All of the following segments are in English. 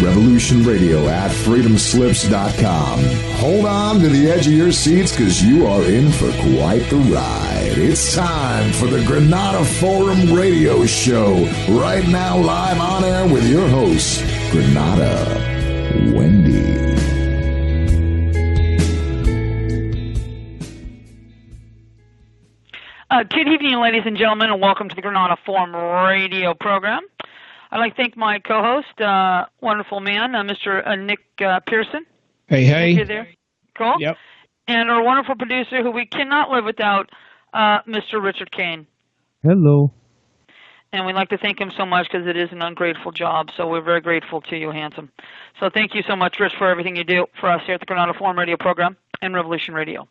Revolution Radio at freedomslips.com. Hold on to the edge of your seats because you are in for quite the ride. It's time for the Granada Forum Radio Show. Right now, live on air with your host, Granada Wendy. Good evening, ladies and gentlemen, and welcome to the Granada Forum radio program. I'd like to thank my co-host, wonderful man, Mr. Nick Pearson. Hey, hey. You there? Cool. Yep. And our wonderful producer, who we cannot live without, Mr. Richard Kane. Hello. And we'd like to thank him so much because it is an ungrateful job, so we're very grateful to you, handsome. So thank you so much, Rich, for everything you do for us here at the Granada Forum radio program and Revolution Radio.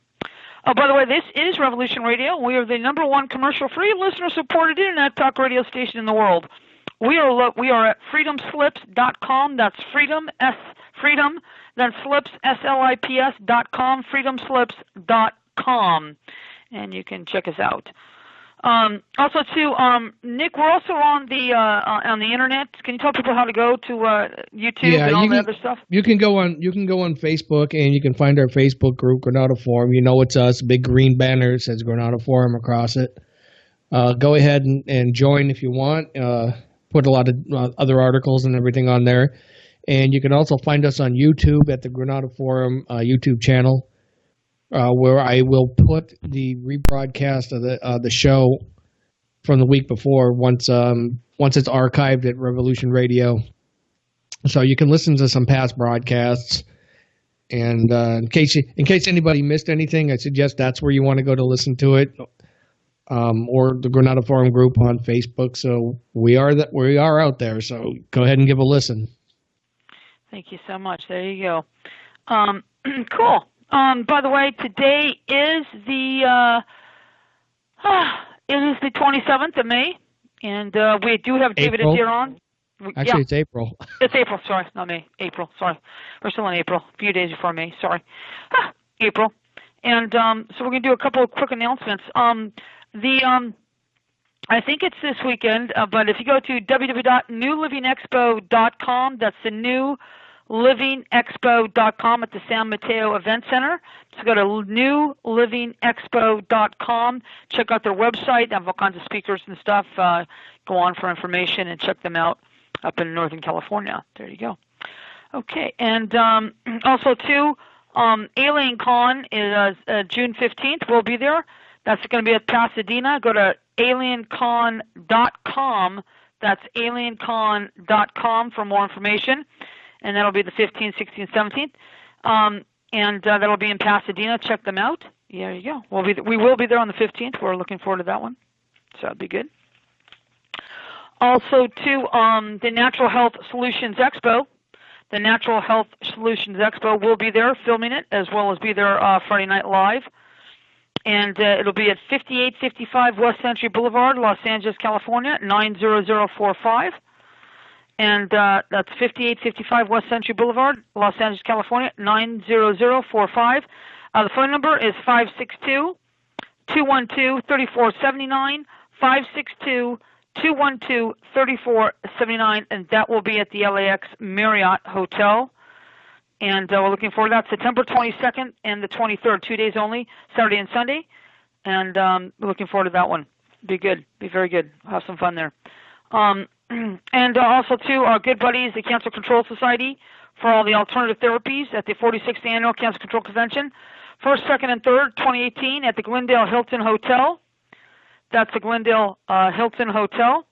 Oh, by the way, this is Revolution Radio. We are the #1 commercial-free, listener-supported internet talk radio station in the world. We are at freedomslips.com. That's freedom, then slips, SLIPS.com, freedomslips.com. And you can check us out. Also, too, Nick, we're also on the internet. Can you tell people how to go to YouTube and all the other stuff? You can go on Facebook, and you can find our Facebook group, Granada Forum. You know it's us. Big green banner says Granada Forum across it. Go ahead and join if you want. Put a lot of other articles and everything on there. And you can also find us on YouTube at the Granada Forum YouTube channel, where I will put the rebroadcast of the show from the week before once it's archived at Revolution Radio. So you can listen to some past broadcasts. And in case anybody missed anything, I suggest that's where you want to go to listen to it. Or the Granada Forum group on Facebook. So we are out there. So go ahead and give a listen. Thank you so much. There you go. Cool. By the way, today is the 27th of May, and we do have David Adair on. Actually, it's April. It's April. Sorry, not May. April. Sorry, we're still in April. A few days before May. Sorry, April. And so we're going to do a couple of quick announcements. I think it's this weekend, but if you go to www.newlivingexpo.com, that's the newlivingexpo.com at the San Mateo Event Center. So go to newlivingexpo.com, check out their website. They have all kinds of speakers and stuff. Go on for information and check them out up in Northern California. There you go. Okay, and also, too, Alien Con is June 15th. We'll be there. That's going to be at Pasadena. Go to aliencon.com. That's aliencon.com for more information. And that'll be the 15th, 16th, 17th. And that'll be in Pasadena. Check them out. There you go. We will be there on the 15th. We're looking forward to that one. So that'll be good. Also, too, the Natural Health Solutions Expo. The Natural Health Solutions Expo will be there filming it, as well as be there Friday Night Live. And it'll be at 5855 West Century Boulevard, Los Angeles, California, 90045. And that's 5855 West Century Boulevard, Los Angeles, California, 90045. The phone number is 562-212-3479, 562-212-3479, and that will be at the LAX Marriott Hotel. And we're looking forward to that, September 22nd and the 23rd, 2 days only, Saturday and Sunday. And we're looking forward to that one. Be good. Be very good. Have some fun there. And also, too, our good buddies, the Cancer Control Society, for all the alternative therapies at the 46th Annual Cancer Control Convention. 1st, 2nd, and 3rd, 2018, at the Glendale Hilton Hotel. That's the Glendale Hilton Hotel.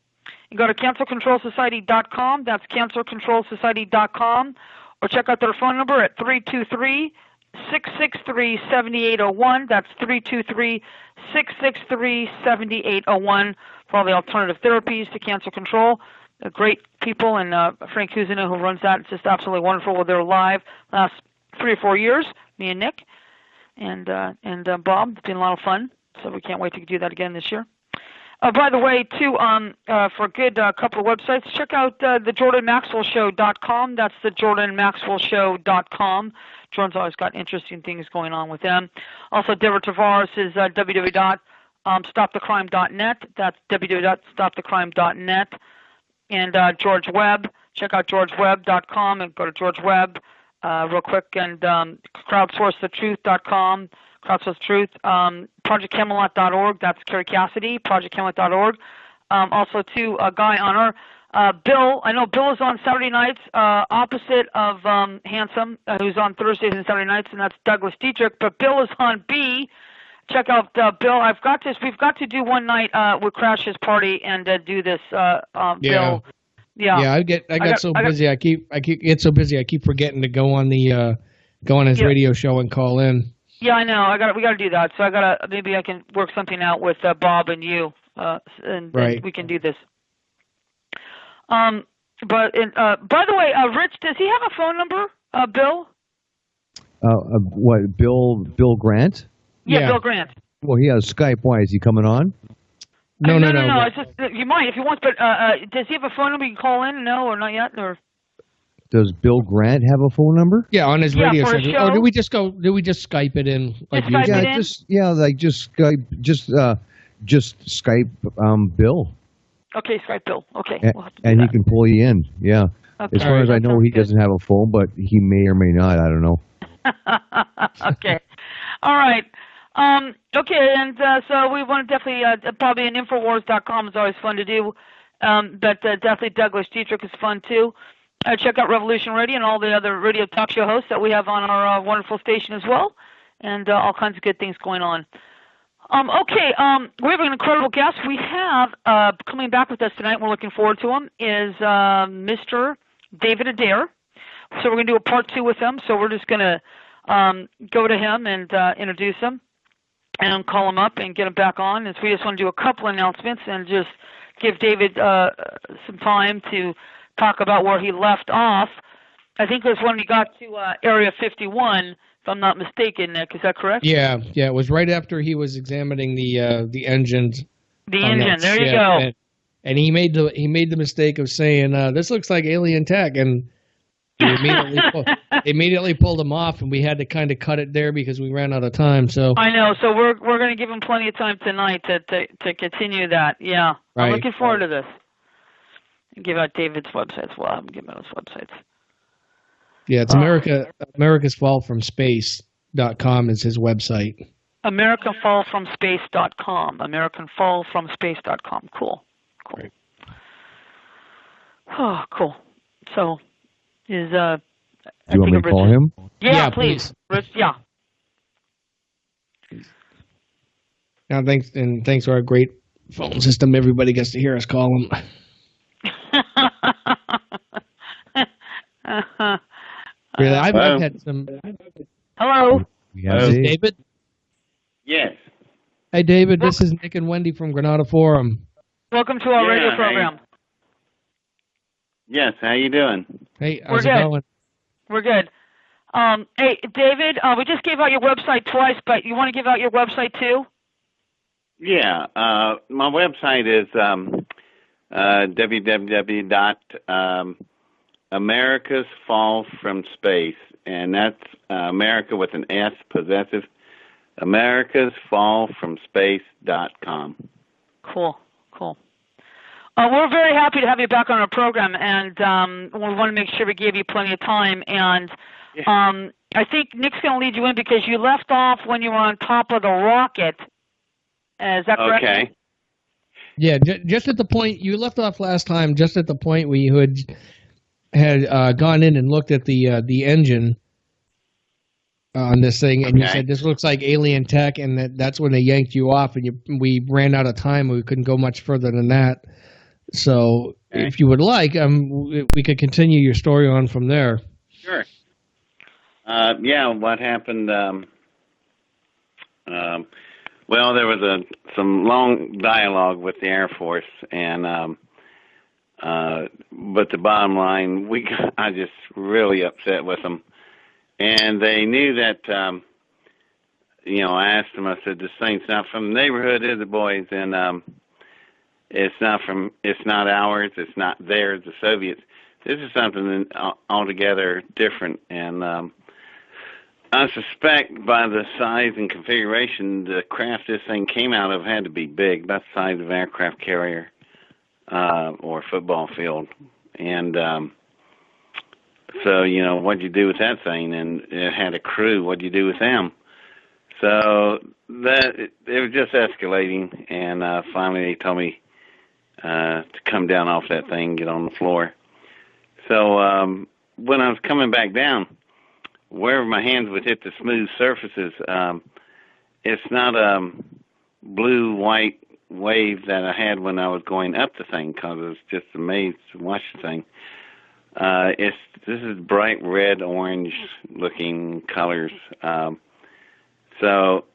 You go to cancercontrolsociety.com. That's cancercontrolsociety.com. Or check out their phone number at 323-663-7801. That's 323-663-7801 for all the alternative therapies to cancer control. They're great people, and Frank Cousineau, who runs that, it's just absolutely wonderful. They're live last 3 or 4 years, me and Nick, and Bob. It's been a lot of fun, so we can't wait to do that again this year. By the way, too, for a good couple of websites, check out the JordanMaxwellShow.com. That's the JordanMaxwellShow.com. Jordan's always got interesting things going on with them. Also, Deborah Tavares is www.stopthecrime.net. That's www.stopthecrime.net. And George Webb, check out georgewebb.com and go to George Webb real quick, and crowdsourcethetruth.com, crowdsource truth, projectcamelot.org, that's Carrie Cassidy, projectcamelot.org. Also, too, a guy on our Bill, I know Bill is on Saturday nights, opposite of Handsome, who's on Thursdays and Saturday nights, and that's Douglas Dietrich. But Bill is on B. Check out Bill. We've got to do one night with Crash's party and do this. Bill. Yeah. I get so busy. I keep forgetting to go on his radio show and call in. Yeah, I know. We got to do that. So maybe I can work something out with Bob and you, and we can do this. But by the way, Rich, does he have a phone number, Bill? What, Bill Grant? Yeah, Bill Grant. Well, he has Skype. Why, is he coming on? No. It's just, you might if you want, but does he have a phone number you can call in? No, or not yet, or? Does Bill Grant have a phone number? Yeah, on his radio station. Or do we just Skype it in? Like Skype it in? Just Skype Bill. Okay, Skype Bill. Okay. And he can pull you in. Yeah. Okay. As far as I know, he doesn't have a phone, but he may or may not. I don't know. Okay. All right. Okay, and so we want to definitely, probably an Infowars.com is always fun to do, but definitely Douglas Dietrich is fun too. Check out Revolution Radio and all the other radio talk show hosts that we have on our wonderful station as well, and all kinds of good things going on. Okay, we have an incredible guest. We have, coming back with us tonight, we're looking forward to him, is Mr. David Adair. So we're going to do a part 2 with him, so we're just going to go to him and introduce him and call him up and get him back on. And so we just want to do a couple announcements and just give David some time to talk about where he left off. I think it was when he got to Area 51, if I'm not mistaken, Nick. Is that correct? Yeah. It was right after he was examining the engines. The engine. There you go. And he made the mistake of saying, "This looks like alien tech," and he immediately pulled him off, and we had to kind of cut it there because we ran out of time. So I know. So we're going to give him plenty of time tonight to continue that. Yeah, right. I'm looking forward to this. Give out David's website as well. I'm giving out his websites. Yeah, it's America's Fall from Space.com is his website. AmericanFallFromSpace.com. AmericanFallFromSpace.com. Cool. Right. Oh, cool. So, is do you want me to call him? Yeah, please. Rich, yeah. Now, thanks to our great phone system, everybody gets to hear us call him. Really, I've had some. Hello. This is David. Yes. Hey, David. This is Nick and Wendy from Granada Forum. Welcome to our radio program. Yes. How you doing? Hey, how's it going? We're good. Hey, David. We just gave out your website twice, but you want to give out your website too? Yeah. My website is www.America's Fall from Space, and that's America with an S, possessive. AmericasFallFromSpace.com. Cool. We're very happy to have you back on our program, and we want to make sure we gave you plenty of time. And I think Nick's going to lead you in because you left off when you were on top of the rocket. Is that correct? Okay. Yeah, just at the point you left off last time, just at the point where you had gone in and looked at the engine on this thing, and you said this looks like alien tech, and that's when they yanked you off, and we ran out of time. We couldn't go much further than that. So, if you would like, we could continue your story on from there. Sure. What happened? Well, there was some long dialogue with the Air Force, and but the bottom line, I just really upset with them, and they knew that. I asked them. I said, "This thing's not from the neighborhood, is it, boys?" And it's not ours. It's not theirs. The Soviets. This is something altogether different, and I suspect by the size and configuration, the craft this thing came out of had to be big, about the size of an aircraft carrier or football field. And So, what'd you do with that thing? And it had a crew. What'd you do with them? So it was just escalating, and finally they told me to come down off that thing, get on the floor. So when I was coming back down, wherever my hands would hit the smooth surfaces, it's not a blue-white wave that I had when I was going up the thing, because I was just amazed to watch the thing. This is bright red, orange-looking colors. So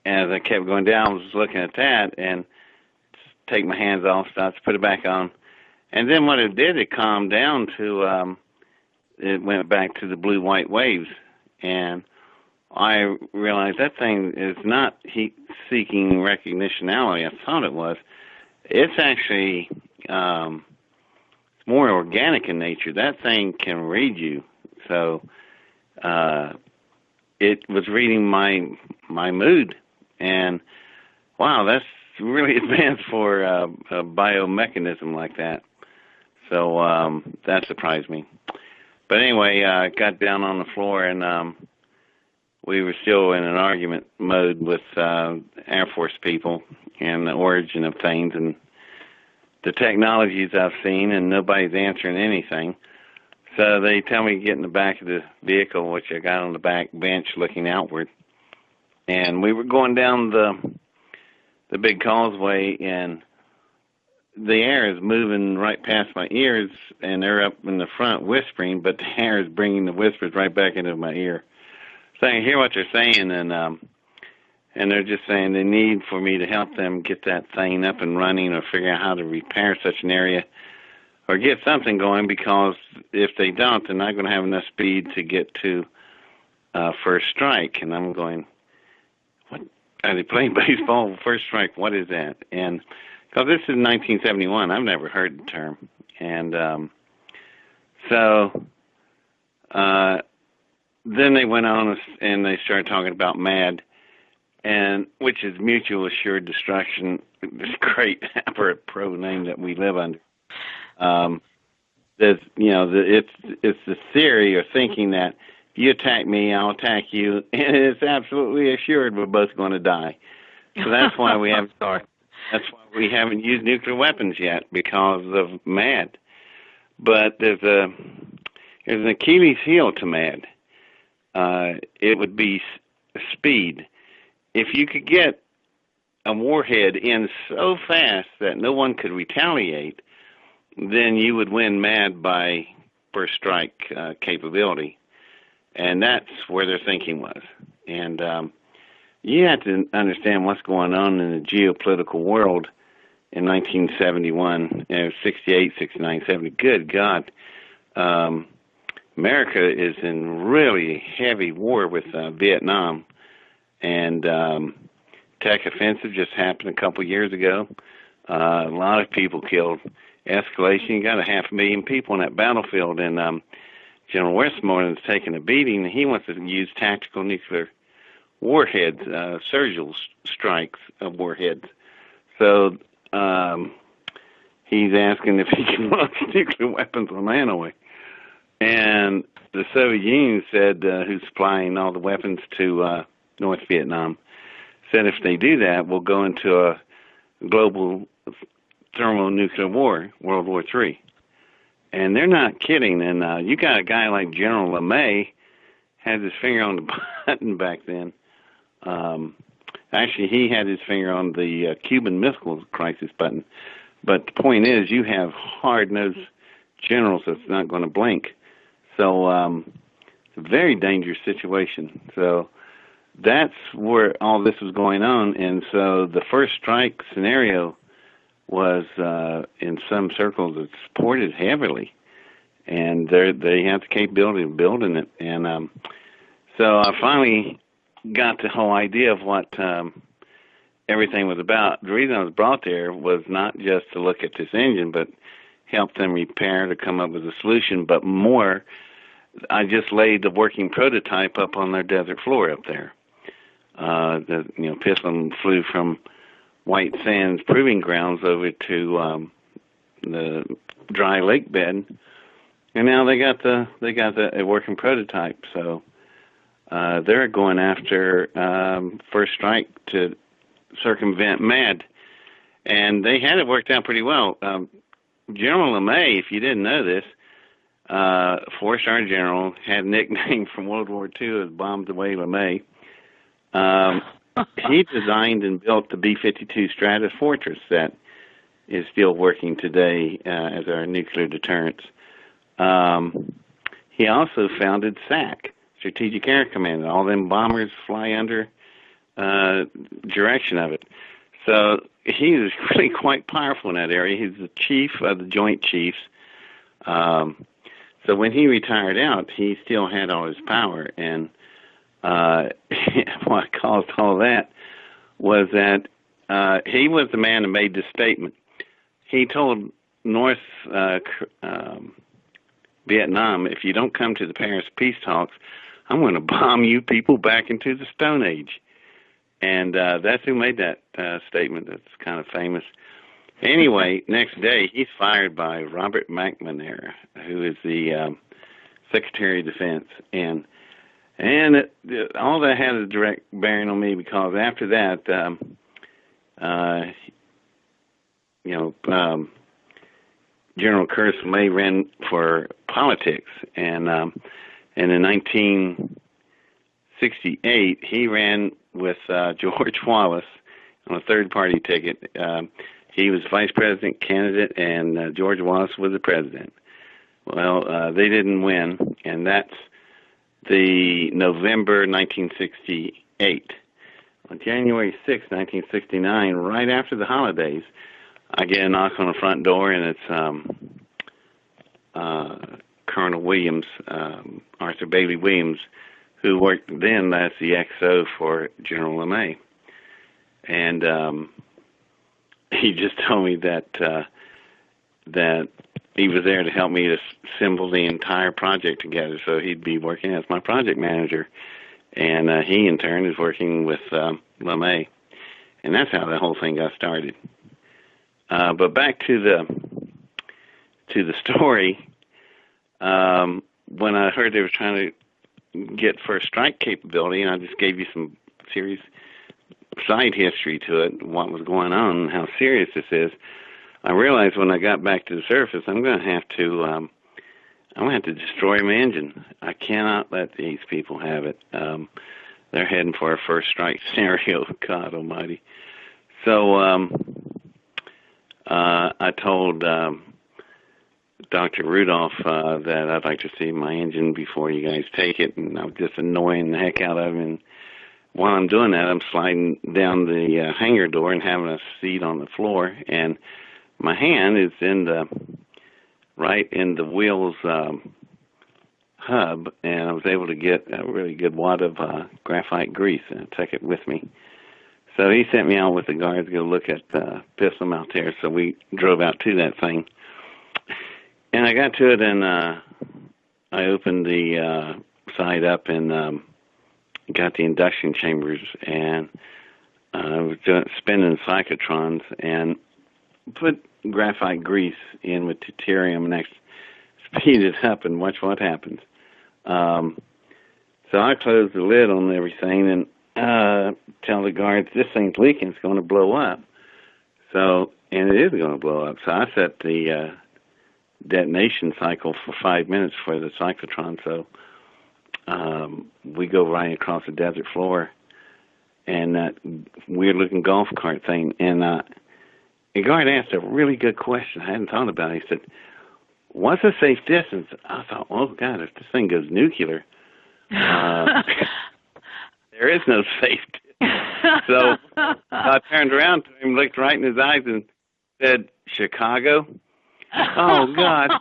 as I kept going down, I was looking at that and take my hands off, stop to put it back on. And then what it did, it calmed down to, it went back to the blue-white waves. And I realized that thing is not heat-seeking recognitionality. I thought it was. It's actually more organic in nature. That thing can read you. So it was reading my mood. And, wow, that's really advanced for a biomechanism like that. So that surprised me. But anyway, I got down on the floor, and we were still in an argument mode with Air Force people and the origin of things and the technologies I've seen, and nobody's answering anything. So they tell me to get in the back of the vehicle, which I got on the back bench looking outward. And we were going down the big causeway, and the air is moving right past my ears, and they're up in the front whispering, but the air is bringing the whispers right back into my ear. So I can hear what they're saying, and they're just saying they need for me to help them get that thing up and running or figure out how to repair such an area or get something going, because if they don't, they're not going to have enough speed to get to first strike. And I'm going, what? Are they playing baseball? First strike, what is that? And because this is 1971, I've never heard the term. And so then they went on and they started talking about MAD, and which is Mutual Assured Destruction, this great pro name that we live under. It's the theory or thinking that if you attack me, I'll attack you, and it's absolutely assured we're both going to die. So that's why we have. That's why we haven't used nuclear weapons yet, because of MAD. But there's an Achilles heel to MAD. It would be speed. If you could get a warhead in so fast that no one could retaliate, then you would win MAD by first strike capability. And that's where their thinking was. And you have to understand what's going on in the geopolitical world in 1971, 68, 69, 70. Good God. America is in really heavy war with Vietnam. And Tech Offensive just happened a couple years ago. A lot of people killed. Escalation, you got 500,000 people on that battlefield, and General Westmoreland's taking a beating. He wants to use tactical nuclear warheads, surgical strikes of warheads. So he's asking if he can launch nuclear weapons on Hanoi. And the Soviet Union said, who's supplying all the weapons to North Vietnam, said if they do that, we'll go into a global thermonuclear war, World War III. And they're not kidding. And you got a guy like General LeMay, had his finger on the button back then. Actually, he had his finger on the Cuban Missile Crisis button. But the point is, you have hard-nosed generals that's not going to blink. So it's a very dangerous situation. So that's where all this was going on. And so the first strike scenario was, in some circles, it's supported heavily. And they have the capability of building it. And so I finally got the whole idea of what everything was about. The reason I was brought there was not just to look at this engine, but help them repair, to come up with a solution. But more, I just laid the working prototype up on their desert floor up there. Pistol flew from White Sands Proving Grounds over to the dry lake bed, And now they got a working prototype, so they're going after first strike to circumvent MAD, and they had it worked out pretty well. General LeMay, if you didn't know this, four-star general, had a nickname from World War II as Bombs Away LeMay. He designed and built the B-52 Stratus Fortress that is still working today as our nuclear deterrence. He also founded SAC, Strategic Air Command. All them bombers fly under direction of it. So he is really quite powerful in that area. He's the chief of the Joint Chiefs. So when he retired out, he still had all his power. And what caused all that was that he was the man that made this statement. He told North Vietnam, if you don't come to the Paris peace talks, I'm going to bomb you people back into the Stone Age. And that's who made that statement. That's kind of famous. Anyway, next day, he's fired by Robert McNamara, who is the Secretary of Defense. And all that had a direct bearing on me because after that, General Curtis May ran for politics, and in 1968, he ran with George Wallace on a third-party ticket. He was vice president candidate, and George Wallace was the president. Well, they didn't win, and that's the November 1968. On January 6, 1969, right after the holidays, I get a knock on the front door, and it's Colonel Williams, Arthur Bailey Williams, who worked then as the XO for General LeMay. And he just told me that he was there to help me to assemble the entire project together, so he'd be working as my project manager. And he, in turn, is working with LeMay. And that's how the whole thing got started. But back to the story, when I heard they were trying to get first strike capability, and I just gave you some serious side history to it, what was going on, and how serious this is, I realized when I got back to the surface, I'm going to have to destroy my engine. I cannot let these people have it. They're heading for a first strike scenario, God almighty. So I told Dr. Rudolph that I'd like to see my engine before you guys take it, and I was just annoying the heck out of him. And while I'm doing that, I'm sliding down the hangar door and having a seat on the floor, and my hand is right in the wheel's hub, and I was able to get a really good wad of graphite grease and I took it with me. So he sent me out with the guards to go look at pistol out there, so we drove out to that thing. And I got to it, and I opened the side up and got the induction chambers, and I was spinning cyclotrons and put graphite grease in with deuterium and speed it up and watch what happens. So I closed the lid on everything and tell the guards, this thing's leaking, it's going to blow up. So, and it is going to blow up. So I set the detonation cycle for 5 minutes for the cyclotron. So we go right across the desert floor and that weird-looking golf cart thing. And the guard asked a really good question I hadn't thought about. He said, what's a safe distance? I thought, oh, God, if this thing goes nuclear, there is no safety. So I turned around to him, looked right in his eyes, and said, Chicago? Oh, God.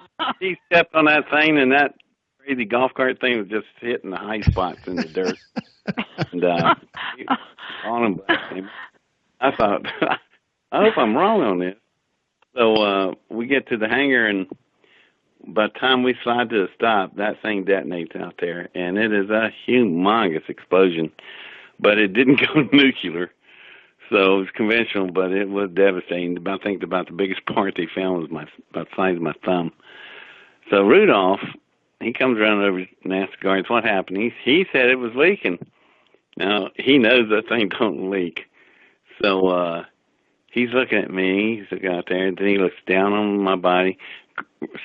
He stepped on that thing, and that crazy golf cart thing was just hitting the high spots in the dirt. And on him back. I thought, I hope I'm wrong on this. So we get to the hangar, and by the time we slide to a stop, that thing detonates out there, and it is a humongous explosion. But it didn't go nuclear, so it was conventional, but it was devastating. I think about the biggest part they found was about the size of my thumb. So Rudolph, he comes around over and asks the guards what happened. He said it was leaking. Now, he knows that thing don't leak. So he's looking at me. He's looking out there. And then he looks down on my body,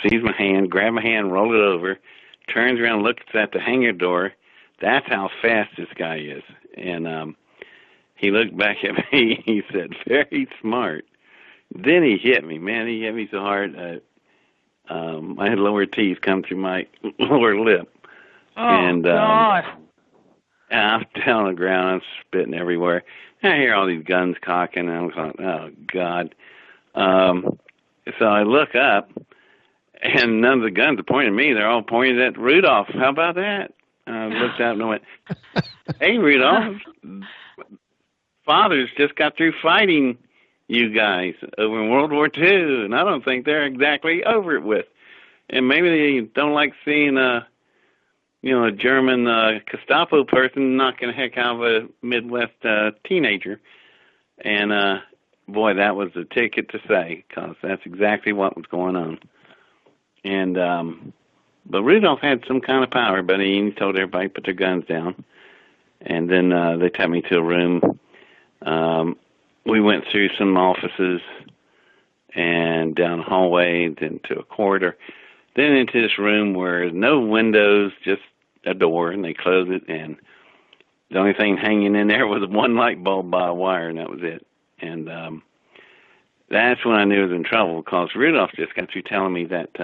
sees my hand, grab my hand, roll it over, turns around, looks at the hangar door. That's how fast this guy is. And he looked back at me. He said, very smart. Then he hit me. Man, he hit me so hard. I had lower teeth come through my lower lip. Oh, and, God. And I'm down on the ground. I'm spitting everywhere. And I hear all these guns cocking, and I'm going, oh, God. So I look up, and none of the guns are pointing at me. They're all pointed at Rudolph. How about that? I looked up and went, hey, Rudolph, Father's just got through fighting you guys over in World War II, and I don't think they're exactly over it with. And maybe they don't like seeing a German Gestapo person knocking the heck out of a Midwest teenager. And boy, that was the ticket to say, because that's exactly what was going on. And but Rudolph had some kind of power, but he told everybody to put their guns down. And then they took me to a room. We went through some offices and down a hallway, then to a corridor, then into this room where no windows, just a door, and they closed it, and the only thing hanging in there was one light bulb by a wire, and that was it. And that's when I knew I was in trouble, because Rudolph just got through telling me that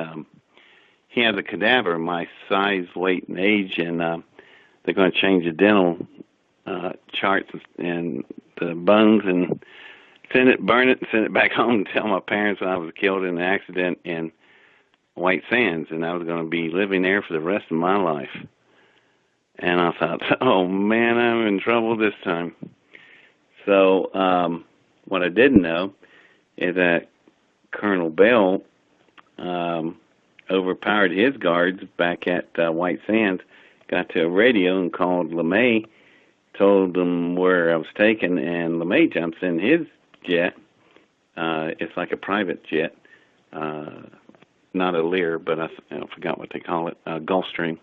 he has a cadaver of my size, weight, and age, and they're going to change the dental charts and the bones and burn it, and send it back home and tell my parents I was killed in an accident in White Sands, and I was going to be living there for the rest of my life. And I thought, oh, man, I'm in trouble this time. So what I didn't know is that Colonel Bell overpowered his guards back at White Sands, got to a radio and called LeMay, told them where I was taken, and LeMay jumps in his jet. It's like a private jet, not a Lear, but I forgot what they call it, Gulfstream.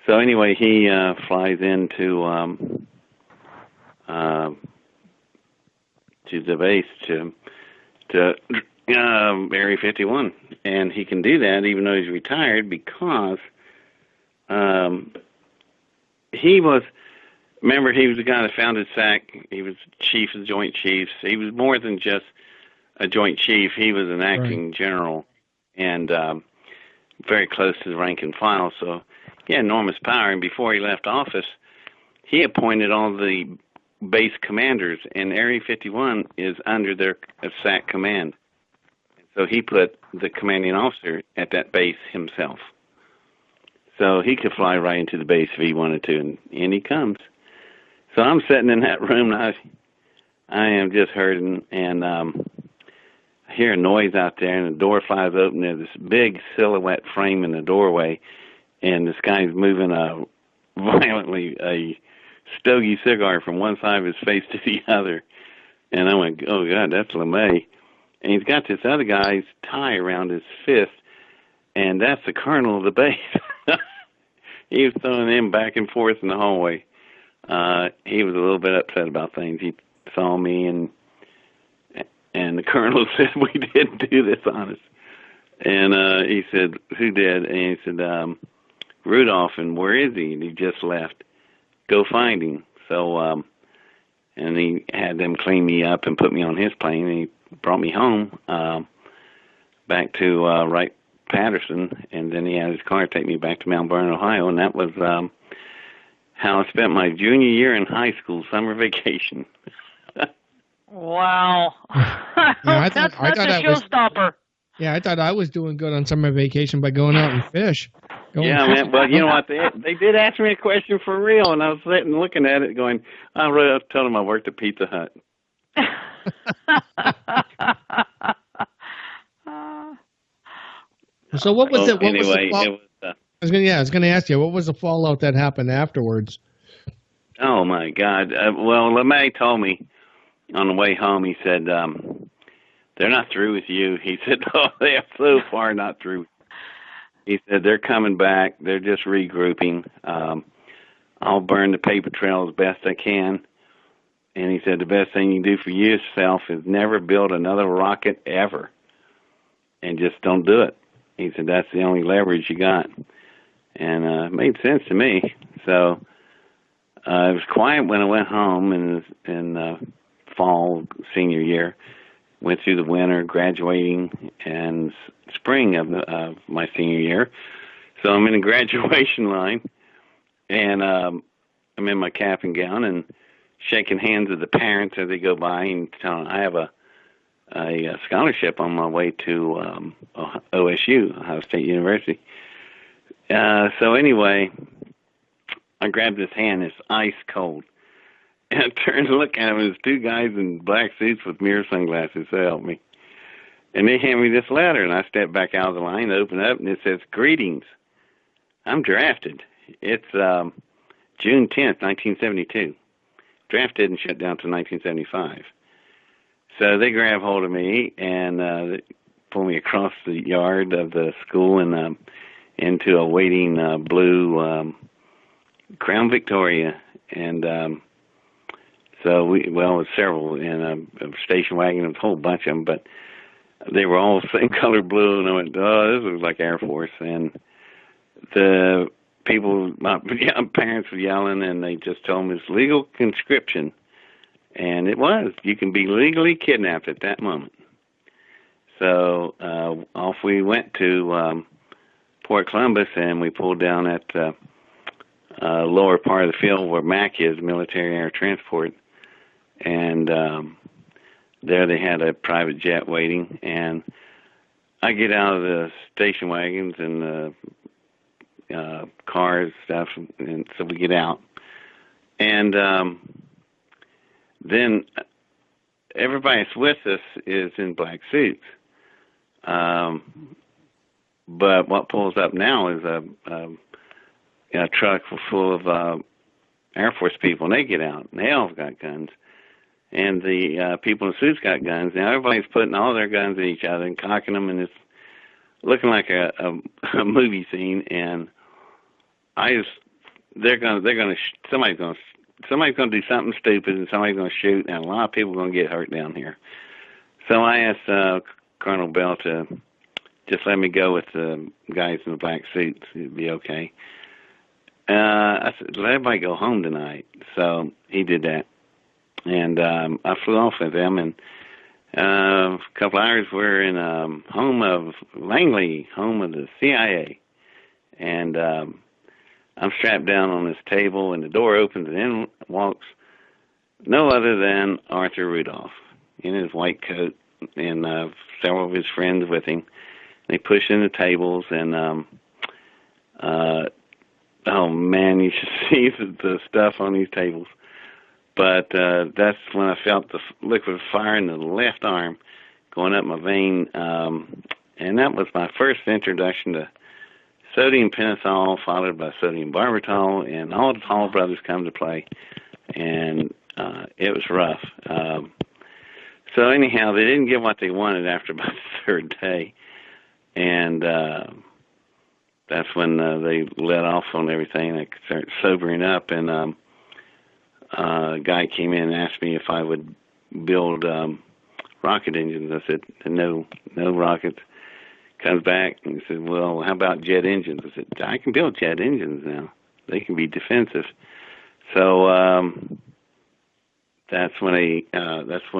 So anyway, he flies into the base to Area 51, and he can do that even though he's retired, because he was. Remember, he was the guy that founded SAC. He was chief of the Joint Chiefs. He was more than just a Joint Chief. He was an acting general and very close to the rank and file. So he had enormous power. And before he left office, he appointed all the base commanders. And Area 51 is under their SAC command. So he put the commanding officer at that base himself. So he could fly right into the base if he wanted to. And he comes. So I'm sitting in that room, and I am just hurting, and I hear a noise out there, and the door flies open. There's this big silhouette frame in the doorway, and this guy's moving violently a stogie cigar from one side of his face to the other. And I went, oh, God, that's LeMay. And he's got this other guy's tie around his fist, and that's the colonel of the base. He was throwing him back and forth in the hallway. He was a little bit upset about things. He saw me, and the colonel said, we didn't do this on us. And he said, who did? And he said, Rudolph, and where is he? And he just left. Go find him. So, and he had them clean me up and put me on his plane, and he brought me home back to Wright-Patterson, and then he had his car take me back to Mount Vernon, Ohio, and that was how I spent my junior year in high school summer vacation. Wow. Yeah, that's a showstopper. Yeah, I thought I was doing good on summer vacation by going out and fish. Man, but you know what? They did ask me a question for real, and I was sitting looking at it going, I told them I worked at Pizza Hut. So what was it? Anyway, I was going to ask you, what was the fallout that happened afterwards? Oh, my God. Well, LeMay told me on the way home, he said, they're not through with you. He said, oh, they are so far not through. He said, they're coming back. They're just regrouping. I'll burn the paper trail as best I can. And he said, the best thing you can do for yourself is never build another rocket ever. And just don't do it. He said, that's the only leverage you got. And it made sense to me. So it was quiet when I went home in fall, senior year. Went through the winter, graduating, and spring of my senior year. So I'm in a graduation line, and I'm in my cap and gown and shaking hands with the parents as they go by and telling them I have a scholarship on my way to OSU, Ohio State University. So anyway, I grabbed his hand. It's ice cold. And I turned to look at him. There's two guys in black suits with mirror sunglasses to help me. And they hand me this letter, and I step back out of the line, open up, and it says, greetings. I'm drafted. It's June 10th, 1972. Draft didn't shut down until 1975. So they grab hold of me and they pull me across the yard of the school and into a waiting blue Crown Victoria. And so it was several in a station wagon. There was a whole bunch of them, but they were all the same color blue. And I went, oh, this looks like Air Force. And the people, my parents were yelling, and they just told me it's legal conscription. And it was. You can be legally kidnapped at that moment. So off we went to Port Columbus, and we pulled down at the lower part of the field where MAC is, Military Air Transport. And there they had a private jet waiting. And I get out of the station wagons and the cars stuff, and so we get out. And then everybody that's with us is in black suits. But what pulls up now is a truck full of Air Force people, and they get out, and they all got guns. And the people in suits got guns. Now everybody's putting all their guns at each other and cocking them, and it's looking like a movie scene. And somebody's gonna do something stupid, and somebody's gonna shoot, and a lot of people are gonna get hurt down here. So I asked Colonel Bell to just let me go with the guys in the black suits. It'd be okay. I said, let everybody go home tonight. So he did that. And I flew off with them, and a couple hours we're in home of Langley, home of the CIA. And I'm strapped down on this table, and the door opens, and in walks no other than Arthur Rudolph in his white coat, and several of his friends with him. They push in the tables, and oh man, you should see the stuff on these tables. But that's when I felt the liquid fire in the left arm going up my vein, and that was my first introduction to sodium pentothal, followed by sodium barbital, and all the Hall brothers come to play, and it was rough. So anyhow, they didn't get what they wanted after about the third day, and that's when they let off on everything. They started sobering up, and a guy came in and asked me if I would build rocket engines. I said, no rockets. Comes back and he said, well, how about jet engines? I said, I can build jet engines now. They can be defensive. So that's when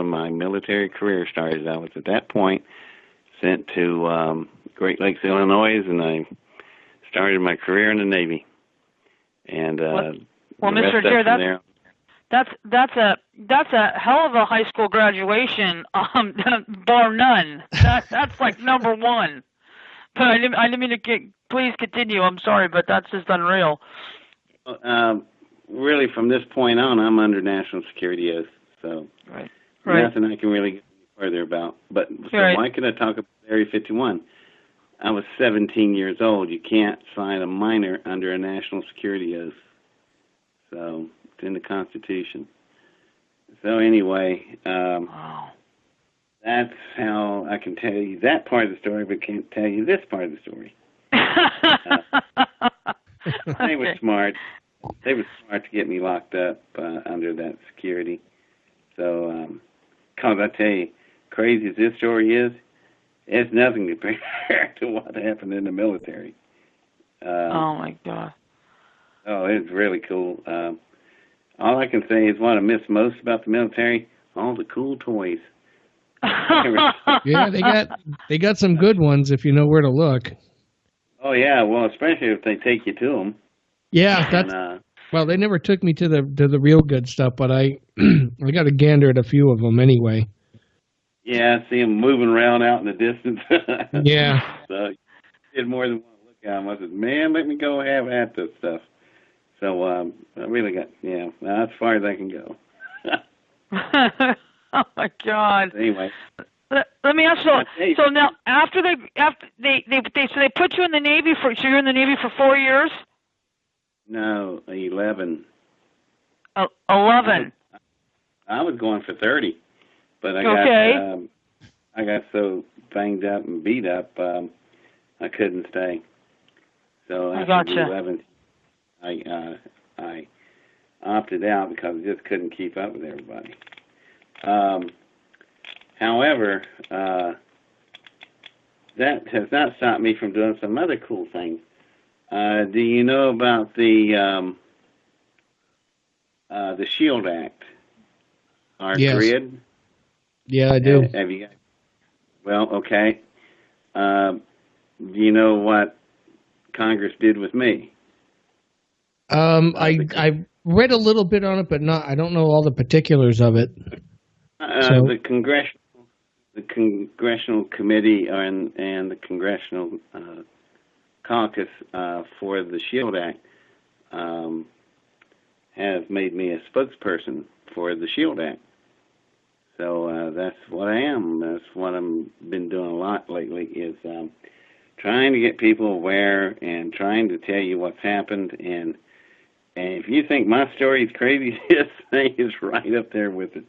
my military career started. I was at that point sent to Great Lakes, Illinois, and I started my career in the Navy. And well, Mr. Adair, that's a hell of a high school graduation, bar none. That's like number one. But I didn't mean to please continue. I'm sorry, but that's just unreal. Really, from this point on, I'm under national security oath, so right. Nothing I can really get further about. But so why can I talk about Area 51? I was 17 years old. You can't sign a minor under a national security oath. So it's in the Constitution. So anyway, wow. That's how I can tell you that part of the story, but can't tell you this part of the story. They were smart. They were smart to get me locked up under that security. So, cause I tell you, crazy as this story is, it's nothing compared to what happened in the military. Oh my God. Oh, it's really cool. All I can say is what I miss most about the military: all the cool toys. Yeah, they got some good ones if you know where to look. Oh yeah, well, especially if they take you to them. Yeah, that's well. They never took me to the real good stuff, but I I got a gander at a few of them anyway. Yeah, I see them moving around out in the distance. Yeah. So I did more than want to look at them. I said, man, let me go have at this stuff. So I really got as far as I can go. Oh my God. Anyway. Let me ask you. So now, after they put you in the Navy so you're in the Navy for 4 years? No, 11. 11. I was going for 30, but I got so banged up and beat up, I couldn't stay. So after 11, I opted out because I just couldn't keep up with everybody. However, that has not stopped me from doing some other cool things. Do you know about the SHIELD Act? Our grid? Yeah, I do. Have you? Well, okay. Do you know what Congress did with me? I read a little bit on it, but I don't know all the particulars of it. The Congressional Committee and the Congressional Caucus for the SHIELD Act have made me a spokesperson for the SHIELD Act. So that's what I am. That's what I've been doing a lot lately is trying to get people aware and trying to tell you what's happened. And if you think my story is crazy, this thing is right up there with it.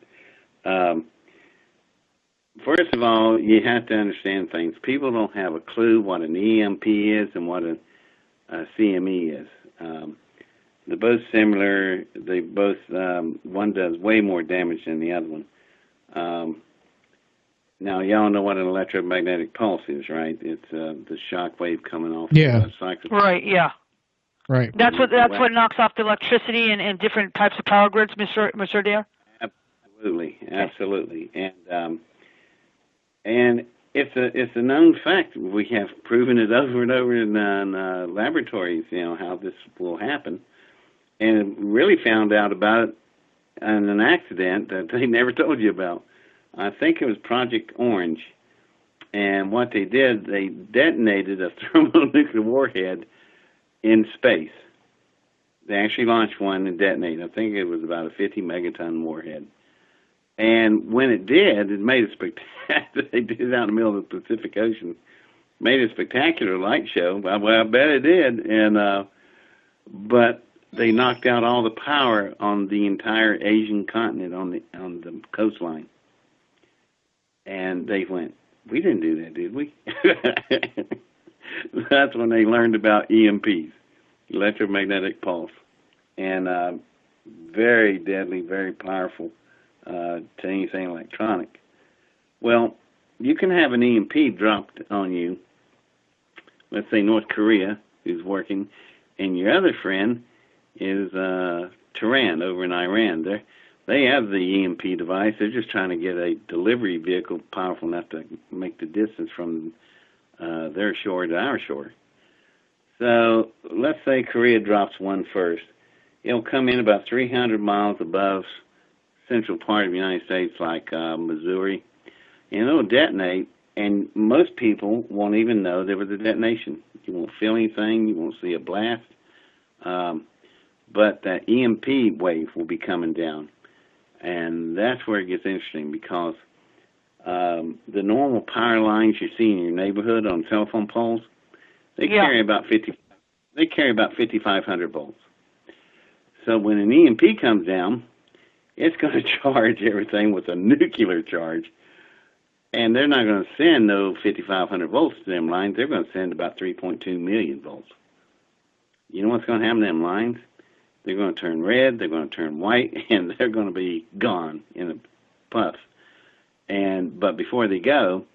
First of all, you have to understand things. People don't have a clue what an EMP is and what a CME is. They're both similar. They both one does way more damage than the other one. Now, y'all know what an electromagnetic pulse is, right? It's the shock wave coming off. The cycle. Right. Yeah. Right. That's what knocks off the electricity and different types of power grids, Mr. Adair. Absolutely. And it's a known fact. We have proven it over and over in laboratories, how this will happen. And really found out about it in an accident that they never told you about. I think it was Project Orange. And what they did, they detonated a thermonuclear warhead in space. They actually launched one and detonated. I think it was about a 50 megaton warhead. And when it did, it made a spectacular. They did it out in the middle of the Pacific Ocean. Made a spectacular light show. Well, I bet it did. And but they knocked out all the power on the entire Asian continent on the coastline. And they went, "We didn't do that, did we?" That's when they learned about EMPs, electromagnetic pulse, and very deadly, very powerful. To anything electronic. Well, you can have an EMP dropped on you, let's say North Korea, who's working, and your other friend is Tehran over in Iran. They have the EMP device. They're just trying to get a delivery vehicle powerful enough to make the distance from their shore to our shore. So let's say Korea drops one first. It'll come in about 300 miles above central part of the United States, like Missouri, and it'll detonate, and most people won't even know there was a detonation. You won't feel anything, you won't see a blast, but that EMP wave will be coming down, and that's where it gets interesting, because the normal power lines you see in your neighborhood on telephone poles, they carry about 5,500 volts. So when an EMP comes down, it's going to charge everything with a nuclear charge. And they're not going to send no 5,500 volts to them lines. They're going to send about 3.2 million volts. You know what's going to happen to them lines? They're going to turn red, they're going to turn white, and they're going to be gone in a puff. But before they go,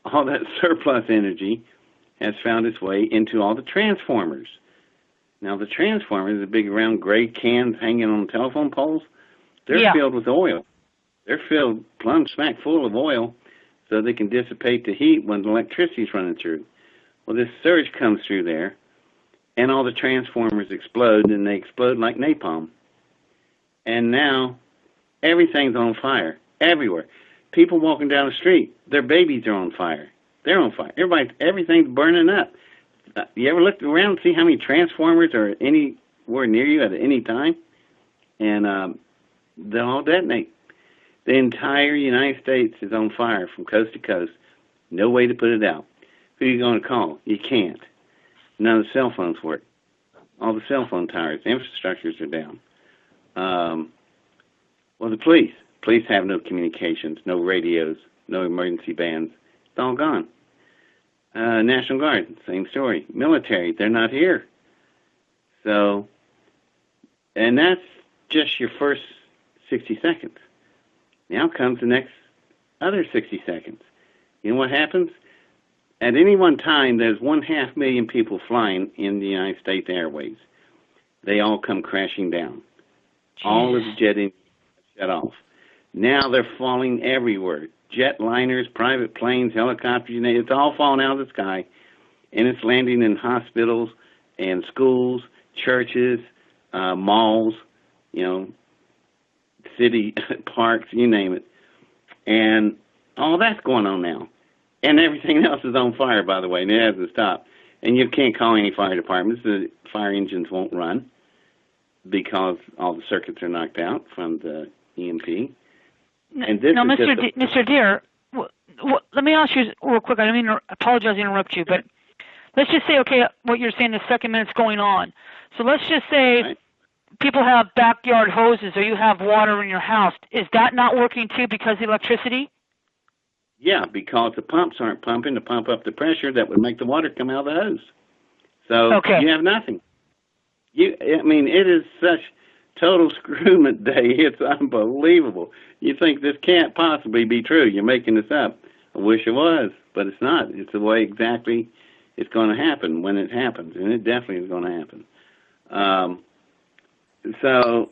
all that surplus energy has found its way into all the transformers. Now, the transformers, the big round gray cans hanging on telephone poles, they're filled with oil. They're filled plumb smack full of oil so they can dissipate the heat when the electricity's running through. Well, this surge comes through there, and all the transformers explode, and they explode like napalm. And now everything's on fire everywhere. People walking down the street, their babies are on fire. They're on fire. Everything's burning up. You ever looked around and see how many transformers are anywhere near you at any time? And they'll all detonate. The entire United States is on fire from coast to coast. No way to put it out. Who are you going to call? You can't. None of the cell phones work. All the cell phone towers, infrastructures are down. Well, the police. Police have no communications, no radios, no emergency bands. It's all gone. National Guard, same story. Military, they're not here. So, and that's just your first 60 seconds. Now comes the next other 60 seconds. You know what happens? At any one time, there's 500,000 people flying in the United States Airways. They all come crashing down. Jeez. All of the jet engines shut off. Now they're falling everywhere. Jetliners, private planes, helicopters, it's all falling out of the sky, and it's landing in hospitals and schools, churches, malls, city parks, you name it. And all that's going on now. And everything else is on fire, by the way, and it hasn't stopped. And you can't call any fire departments. The fire engines won't run because all the circuits are knocked out from the EMP. And this now, Mr. Adair, let me ask you real quick. I don't mean to apologize to interrupt you, but let's just say, okay, what you're saying the second minute's going on. So let's just say people have backyard hoses or you have water in your house. Is that not working too because of electricity? Yeah, because the pumps aren't pumping to pump up the pressure that would make the water come out of the hose. So you have nothing. It is such total screwment day. It's unbelievable. You think this can't possibly be true. You're making this up. I wish it was, but it's not. It's the way exactly it's going to happen when it happens, and it definitely is going to happen. So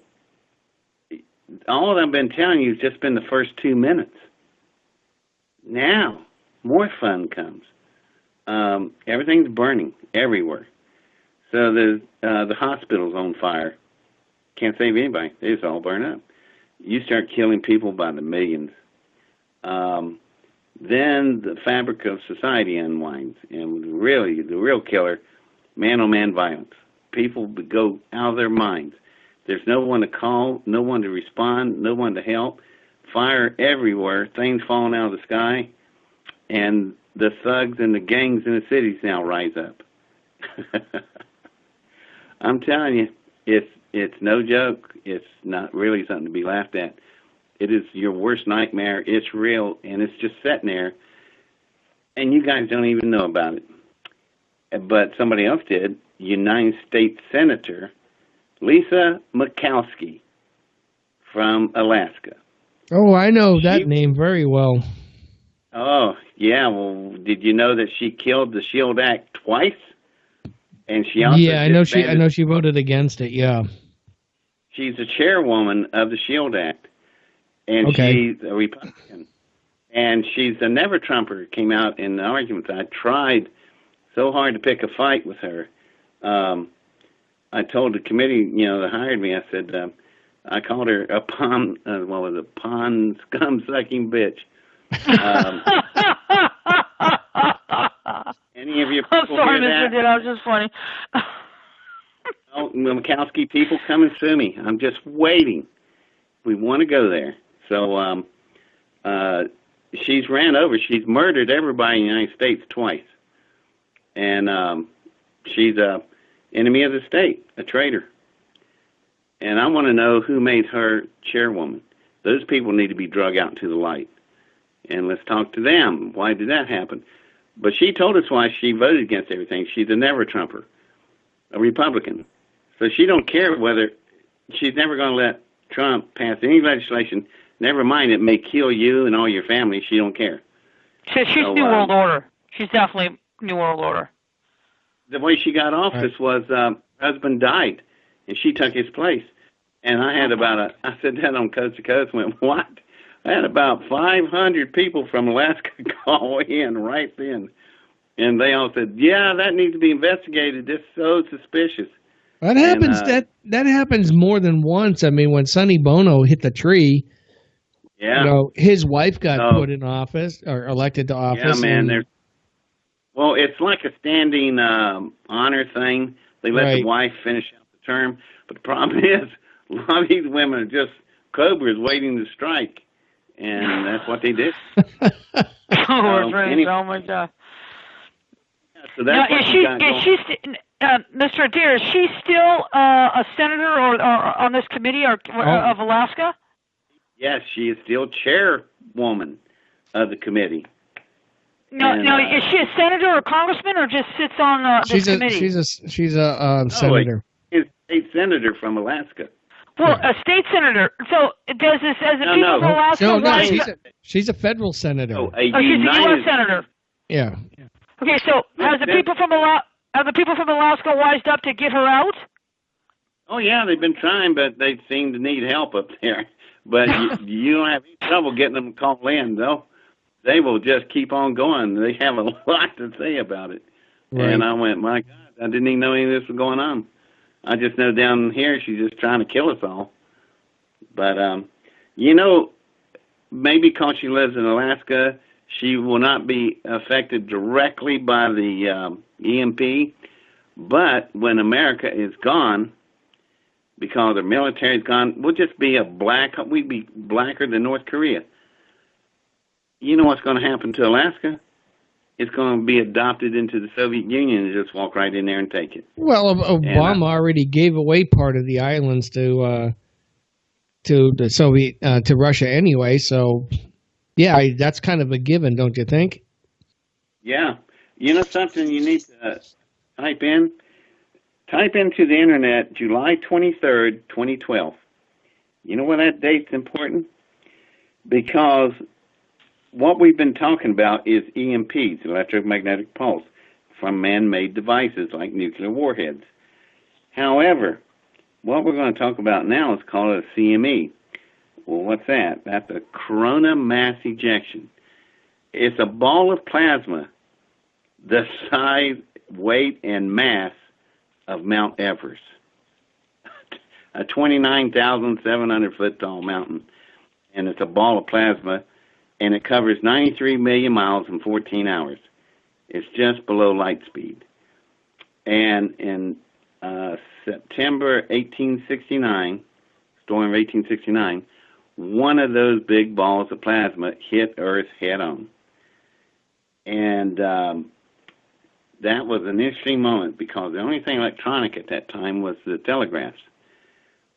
all I've been telling you has just been the first 2 minutes. Now, more fun comes. Everything's burning everywhere. So the hospital's on fire. Can't save anybody. They just all burn up. You start killing people by the millions. Then the fabric of society unwinds. And really, the real killer, man-on-man violence. People go out of their minds. There's no one to call, no one to respond, no one to help. Fire everywhere, things falling out of the sky, and the thugs and the gangs in the cities now rise up. I'm telling you, it's no joke. It's not really something to be laughed at. It is your worst nightmare. It's real, and it's just sitting there, and you guys don't even know about it. But somebody else did. United States Senator Lisa Murkowski from Alaska. Oh, I know that name very well. Oh, yeah. Well, did you know that she killed the SHIELD Act twice? And she also I know she voted against it. Yeah. She's the chairwoman of the SHIELD Act, and she's a Republican. And she's a never-Trumper. Came out in the arguments. I tried so hard to pick a fight with her. I told the committee, that hired me. I said. I called her a pond scum-sucking bitch. Any of you people I'm sorry, hear Mr. Adair, that was just funny. Murkowski people, come and sue me. I'm just waiting. We want to go there. So she's ran over. She's murdered everybody in the United States twice. And she's a enemy of the state, a traitor. And I want to know who made her chairwoman. Those people need to be drug out into the light. and let's talk to them. Why did that happen? But she told us why she voted against everything. She's a never-Trumper, a Republican. So she don't care whether she's never going to let Trump pass any legislation. Never mind, it may kill you and all your family. She don't care. She's New World Order. She's definitely New World Order. The way she got office was husband died, and she took his place. And I had I said that on Coast to Coast, went, what? I had about 500 people from Alaska call in right then. And they all said, yeah, that needs to be investigated. This is so suspicious. That happens. That happens more than once. I mean, when Sonny Bono hit the tree, his wife got put in office or elected to office. Yeah, man. Well, it's like a standing honor thing. They let the wife finish out the term. But the problem is, a lot of these women are just cobras waiting to strike. And that's what they did. Oh my God. So that's Mr. Adair, is she still a senator or on this committee of Alaska? Yes, she is still chairwoman of the committee. No, is she a senator or congressman, or just sits on this committee? She's a senator. She's a state senator from Alaska. Well, a state senator. So does this as a people from Alaska? She's a federal senator. She's a U.S. senator. Yeah. Okay, so have the people from Alaska wised up to get her out? Oh yeah, they've been trying, but they seem to need help up there. But you don't have any trouble getting them to call in, though. They will just keep on going. They have a lot to say about it. Right. And I went, my God, I didn't even know any of this was going on. I just know down here she's just trying to kill us all. But, maybe because she lives in Alaska, she will not be affected directly by the EMP. But when America is gone, because the military's gone, we'll just be we'd be blacker than North Korea. You know what's going to happen to Alaska? It's going to be adopted into the Soviet Union and just walk right in there and take it. Well, Obama already gave away part of the islands to the Soviet to Russia anyway. So, yeah, that's kind of a given, don't you think? Yeah, you know something you need to type in. Type into the internet July 23rd, 2012. You know why that date's important? Because what we've been talking about is EMPs, electromagnetic pulse, from man-made devices like nuclear warheads. However, what we're going to talk about now is called a CME. Well, what's that? That's a corona mass ejection. It's a ball of plasma the size, weight, and mass of Mount Everest, a 29,700-foot tall mountain. And it's a ball of plasma, and it covers 93 million miles in 14 hours. It's just below light speed. And in September 1869, storm of 1869, one of those big balls of plasma hit Earth head-on. And that was an interesting moment because the only thing electronic at that time was the telegraphs.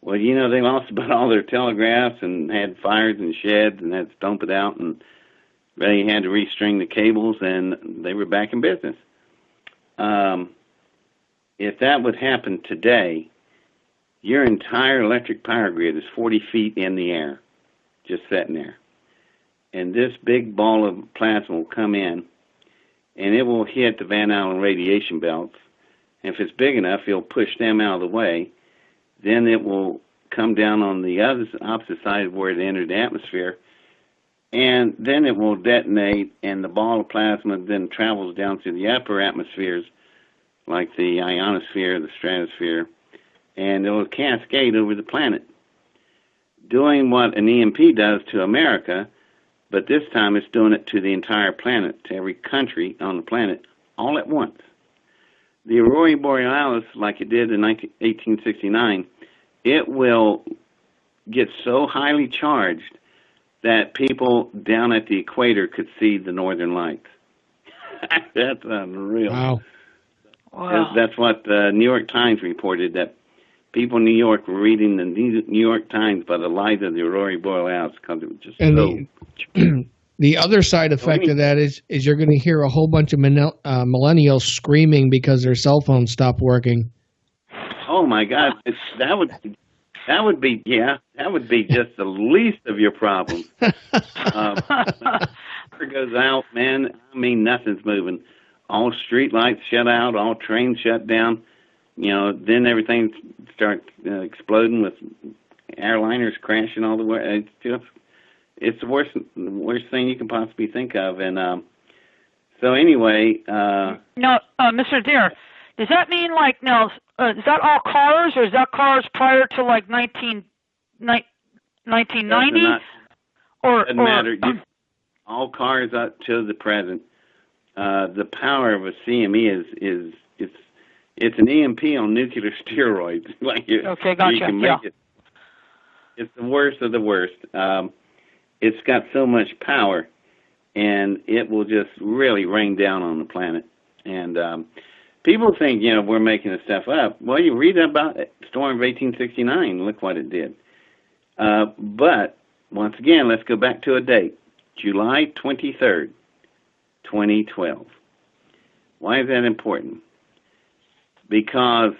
Well, they lost about all their telegraphs and had fires in sheds and had to dump it out, and they had to restring the cables, and they were back in business. If that would happen today, your entire electric power grid is 40 feet in the air, just sitting there. And this big ball of plasma will come in, and it will hit the Van Allen radiation belts. And if it's big enough, it'll push them out of the way. Then it will come down on the opposite side of where it entered the atmosphere, and then it will detonate, and the ball of plasma then travels down through the upper atmospheres, like the ionosphere, the stratosphere, and it will cascade over the planet, doing what an EMP does to America, but this time it's doing it to the entire planet, to every country on the planet, all at once. The Aurora Borealis, like it did in 1869, it will get so highly charged that people down at the equator could see the northern lights. That's unreal. Wow. That's what the New York Times reported, that people in New York were reading the New York Times by the light of the Aurora Borealis because it was just The other side effect of that is you're going to hear a whole bunch of millennials screaming because their cell phones stopped working. Oh my God, that would be just the least of your problems. When the power goes out, man, I mean nothing's moving. All street lights shut out, all trains shut down. Then everything starts exploding with airliners crashing all the way. It's the worst thing you can possibly think of. And so anyway. No, Mr. Adair, does that mean is that all cars, or is that cars prior to 1990? Doesn't matter. All cars up to the present. The power of a CME is it's an EMP on nuclear steroids. Okay, gotcha. You can make it. It's the worst of the worst. It's got so much power, and it will just really rain down on the planet. And people think, we're making this stuff up. Well, you read about it. Storm of 1869. Look what it did. But once again, let's go back to a date. July 23rd, 2012. Why is that important? Because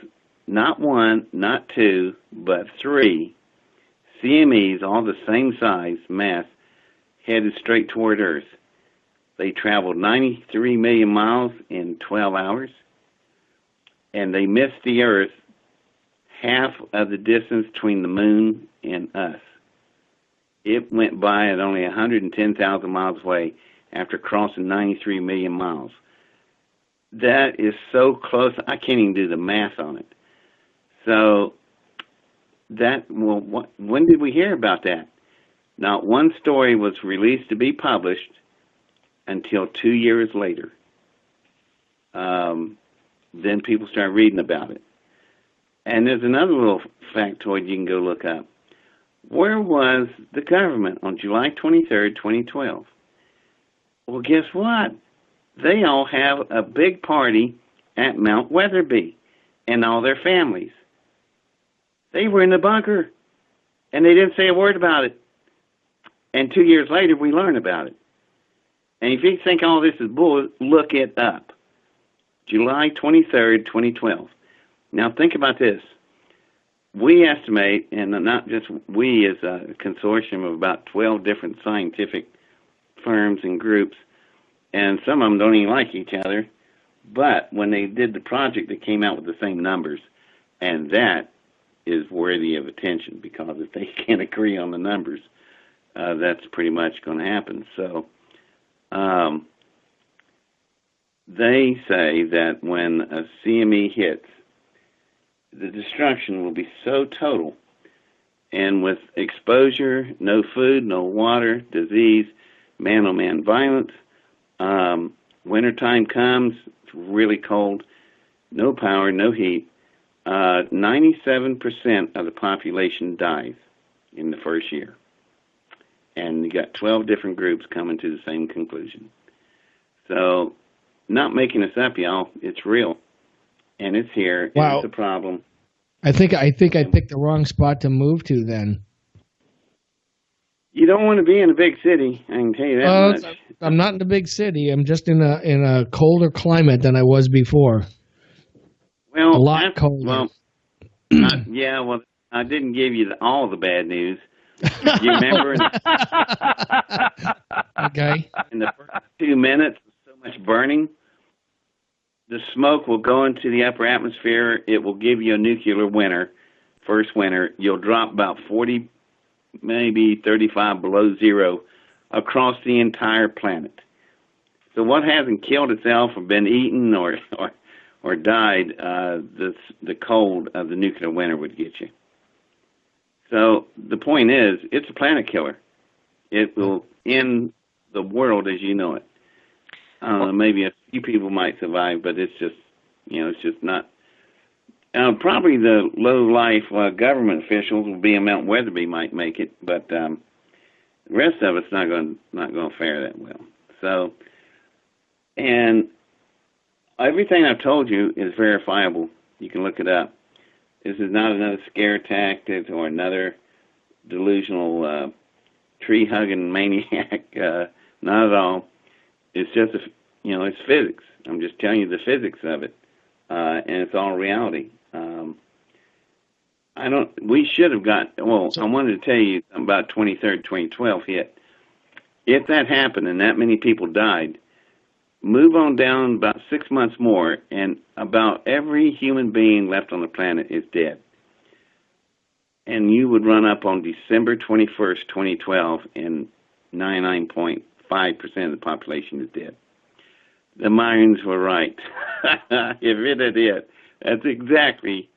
not one, not two, but three CMEs, all the same size, mass, headed straight toward Earth. They traveled 93 million miles in 12 hours, and they missed the Earth half of the distance between the moon and us. It went by at only 110,000 miles away after crossing 93 million miles. That is so close, I can't even do the math on it. So, when did we hear about that? Not one story was released to be published until 2 years later. Then people started reading about it. And there's another little factoid you can go look up. Where was the government on July 23rd, 2012? Well, guess what? They all have a big party at Mount Weatherby and all their families. They were in the bunker, and they didn't say a word about it. And 2 years later, we learn about it. And if you think all this is bull, look it up. July 23rd, 2012. Now think about this. We estimate, and not just we as a consortium of about 12 different scientific firms and groups, and some of them don't even like each other, but when they did the project, they came out with the same numbers, and that is worthy of attention, because if they can't agree on the numbers, that's pretty much going to happen. So they say that when a CME hits, the destruction will be so total, and with exposure, no food, no water, disease, man-on-man violence, wintertime comes, it's really cold, no power, no heat, 97% of the population dies in the first year. And you got 12 different groups coming to the same conclusion. So, not making this up, y'all, it's real. And it's here. Wow. It's a problem. I think I picked the wrong spot to move to then. You don't want to be in a big city, I can tell you that much. I'm not in a big city. I'm just in a colder climate than I was before. Well, a lot colder. Well, I didn't give you all the bad news. You remember Okay. In the first 2 minutes, so much burning, the smoke will go into the upper atmosphere. It will give you a nuclear winter, first winter. You'll drop about 40, maybe 35 below zero across the entire planet. So what hasn't killed itself or been eaten or died, the cold of the nuclear winter would get you. So the point is, it's a planet killer. It will end the world as you know it. Maybe a few people might survive, but it's just not. Probably the low-life government officials will be in Mount Weatherby might make it, but the rest of it's not going to fare that well. So, and everything I've told you is verifiable. You can look it up. This is not another scare tactic or another delusional tree-hugging maniac not at all. It's just, it's physics. I'm just telling you the physics of it, and it's all reality. We should have I wanted to tell you about 23rd, 2012 hit. If that happened and that many people died, move on down about 6 months more, and about every human being left on the planet is dead. And you would run up on December 21st, 2012, and 99.5% of the population is dead. The Mayans were right. If it had hit, that's exactly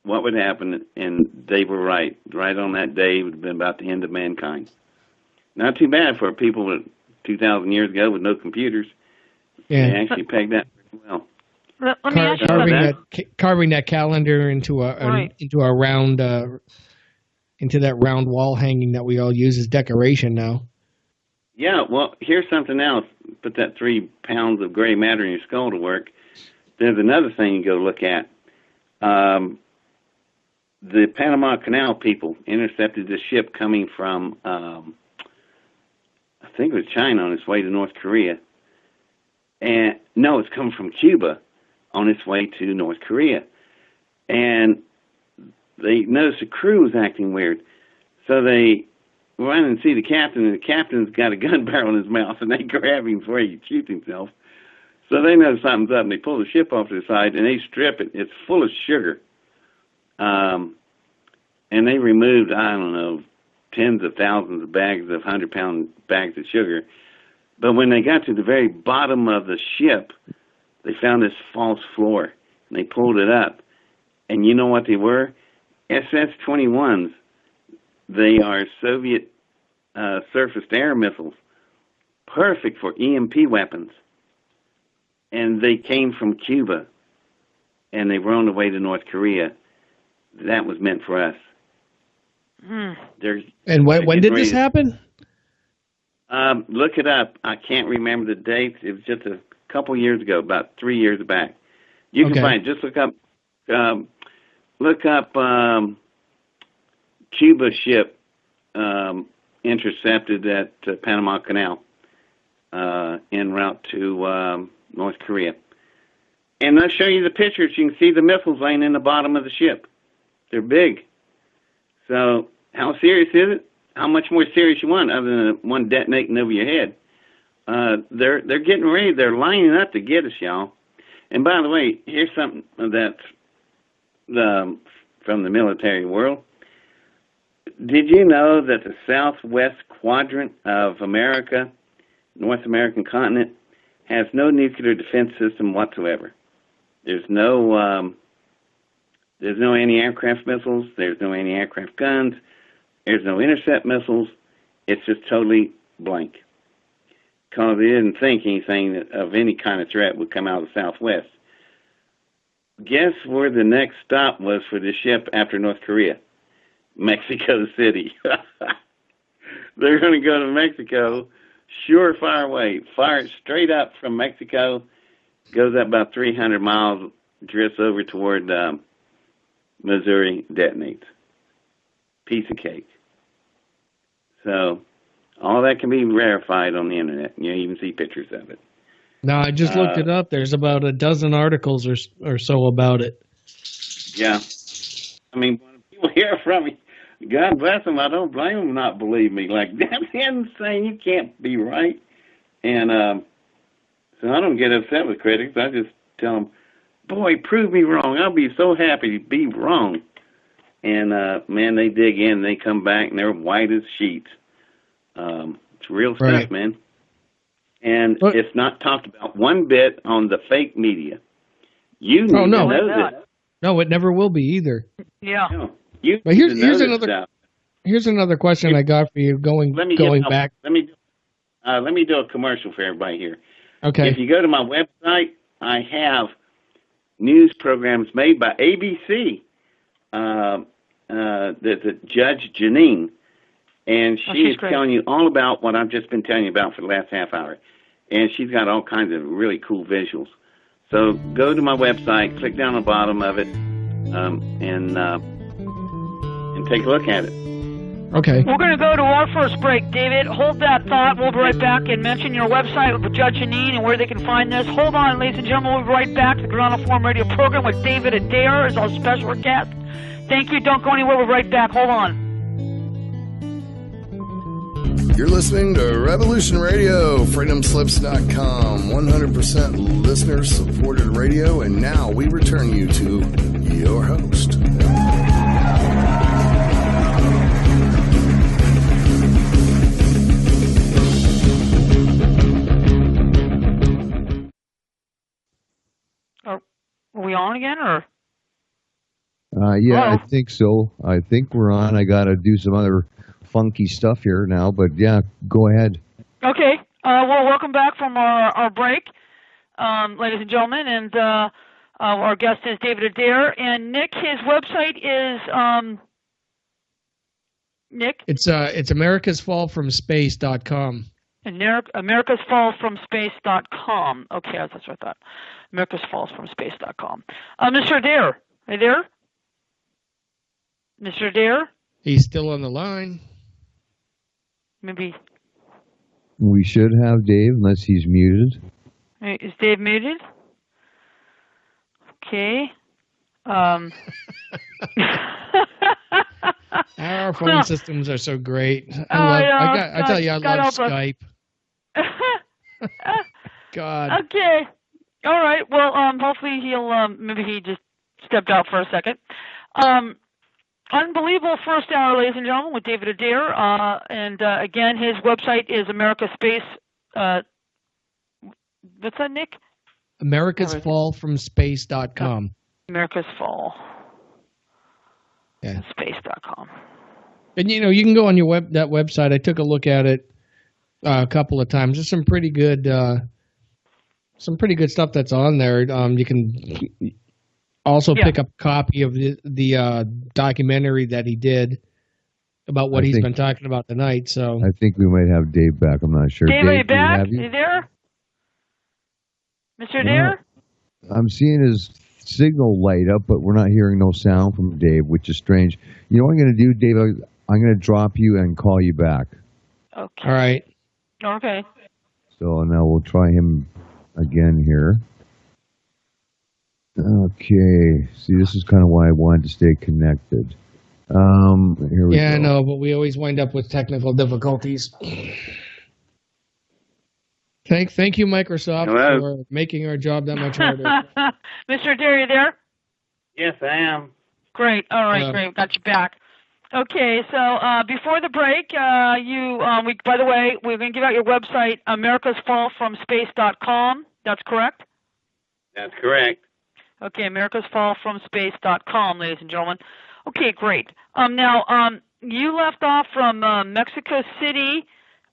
what would happen, and they were right. Right on that day, it would have been about the end of mankind. Not too bad for people 2,000 years ago with no computers. Yeah. They actually pegged that pretty well. Let me ask you carving that calendar into a round into that round wall hanging that we all use as decoration now. Yeah, well, here's something else. Put that 3 pounds of gray matter in your skull to work. There's another thing you go look at. The Panama Canal people intercepted this ship coming from, I think it was China, on its way to North Korea. And no, it's coming from Cuba on its way to North Korea. And they noticed the crew was acting weird. So they run and see the captain, and the captain's got a gun barrel in his mouth, and they grab him before he shoots himself. So they know something's up, and they pull the ship off to the side, and they strip it. It's full of sugar. And they removed, I don't know, tens of thousands of bags of 100-pound bags of sugar. But when they got to the very bottom of the ship, they found this false floor, and they pulled it up. And you know what they were? SS-21s. They are Soviet surface-to-air missiles, perfect for EMP weapons. And they came from Cuba, and they were on the way to North Korea. That was meant for us. And when did this happen? Look it up. I can't remember the dates. It was just a couple years ago, about 3 years back. You can find it. Just look up Cuba ship intercepted at Panama Canal en route to North Korea. And I'll show you the pictures. You can see the missiles laying in the bottom of the ship. They're big. So how serious is it? How much more serious you want other than one detonating over your head? They're getting ready. They're lining up to get us, y'all. And by the way, here's something that's from the military world. Did you know that the southwest quadrant of America, North American continent, has no nuclear defense system whatsoever? There's no anti-aircraft missiles. There's no anti-aircraft guns. There's no intercept missiles. It's just totally blank. Because they didn't think anything of any kind of threat would come out of the southwest. Guess where the next stop was for this ship after North Korea? Mexico City. They're going to go to Mexico, surefire way. Fire it straight up from Mexico, goes up about 300 miles, drifts over toward Missouri, detonates. Piece of cake. So all that can be verified on the internet. You even see pictures of it. No, I just looked it up. There's about a dozen articles or so about it. Yeah. I mean, when people hear from me, God bless them, I don't blame them not believe me. Like, that's insane. You can't be right. And so I don't get upset with critics. I just tell them, boy, prove me wrong. I'll be so happy to be wrong. And, man, they dig in, and they come back, and they're white as sheets. It's real stuff, right, man. And it's not talked about one bit on the fake media. You need to know that. No, it never will be either. Yeah. But here's another question I got for you. Going back. Let me do a commercial for everybody here. Okay. If you go to my website, I have news programs made by ABC. The Judge Janine, and she is telling you all about what I've just been telling you about for the last half hour. And she's got all kinds of really cool visuals. So go to my website, click down the bottom of it, and take a look at it. Okay. We're going to go to our first break. David, hold that thought. We'll be right back and mention your website with Judge Janine and where they can find this. Hold on, ladies and gentlemen. We'll be right back to the Granada Forum Radio program with David Adair as our special guest. Thank you. Don't go anywhere. We'll be right back. Hold on. You're listening to Revolution Radio, freedomslips.com, 100% listener-supported radio, and now we return you to your host. Are we on again, or? Yeah, I think so. I think we're on. I got to do some other funky stuff here now, but yeah, go ahead. Okay. Well, welcome back from our break, ladies and gentlemen, and our guest is David Adair, and Nick, his website is Nick. It's americasfallfromspace.com. Americasfallfromspace.com. Okay, that's what I thought. Americasfallfromspace.com. Mr. Adair, are you there? Mr. Adair? He's still on the line. Maybe. We should have Dave, unless he's muted. Is Dave muted? Okay. Our phone systems are so great. I tell you, I love Skype. God. Okay. All right. Well, hopefully he'll. Maybe he just stepped out for a second. Unbelievable first hour, ladies and gentlemen, with David Adair. And again, his website is Americaspace. What's that, Nick? Americasfallfromspace.com. Americasfall. Yeah. Space.com. And you can go on that website. I took a look at it a couple of times. There's some pretty good stuff that's on there. You can also pick up a copy of the documentary that he did about what he's been talking about tonight. So I think we might have Dave back. I'm not sure. Dave, are you back? Are you there? Mr. Adair? I'm seeing his signal light up, but we're not hearing no sound from Dave, which is strange. You know what I'm going to do, Dave? I'm going to drop you and call you back. Okay. All right. Okay. So now we'll try him again here. Okay. See, this is kind of why I wanted to stay connected. Here we go. I know, but we always wind up with technical difficulties. Thank you, Microsoft, for making our job that much harder. Mr. Adair, are you there? Yes, I am. Great. All right, great. Got you back. Okay, so before the break, by the way, we're going to give out your website, americasfallfromspace.com. That's correct? That's correct. Okay, americasfallfromspace.com, ladies and gentlemen. Okay, great. Now, you left off from Mexico City.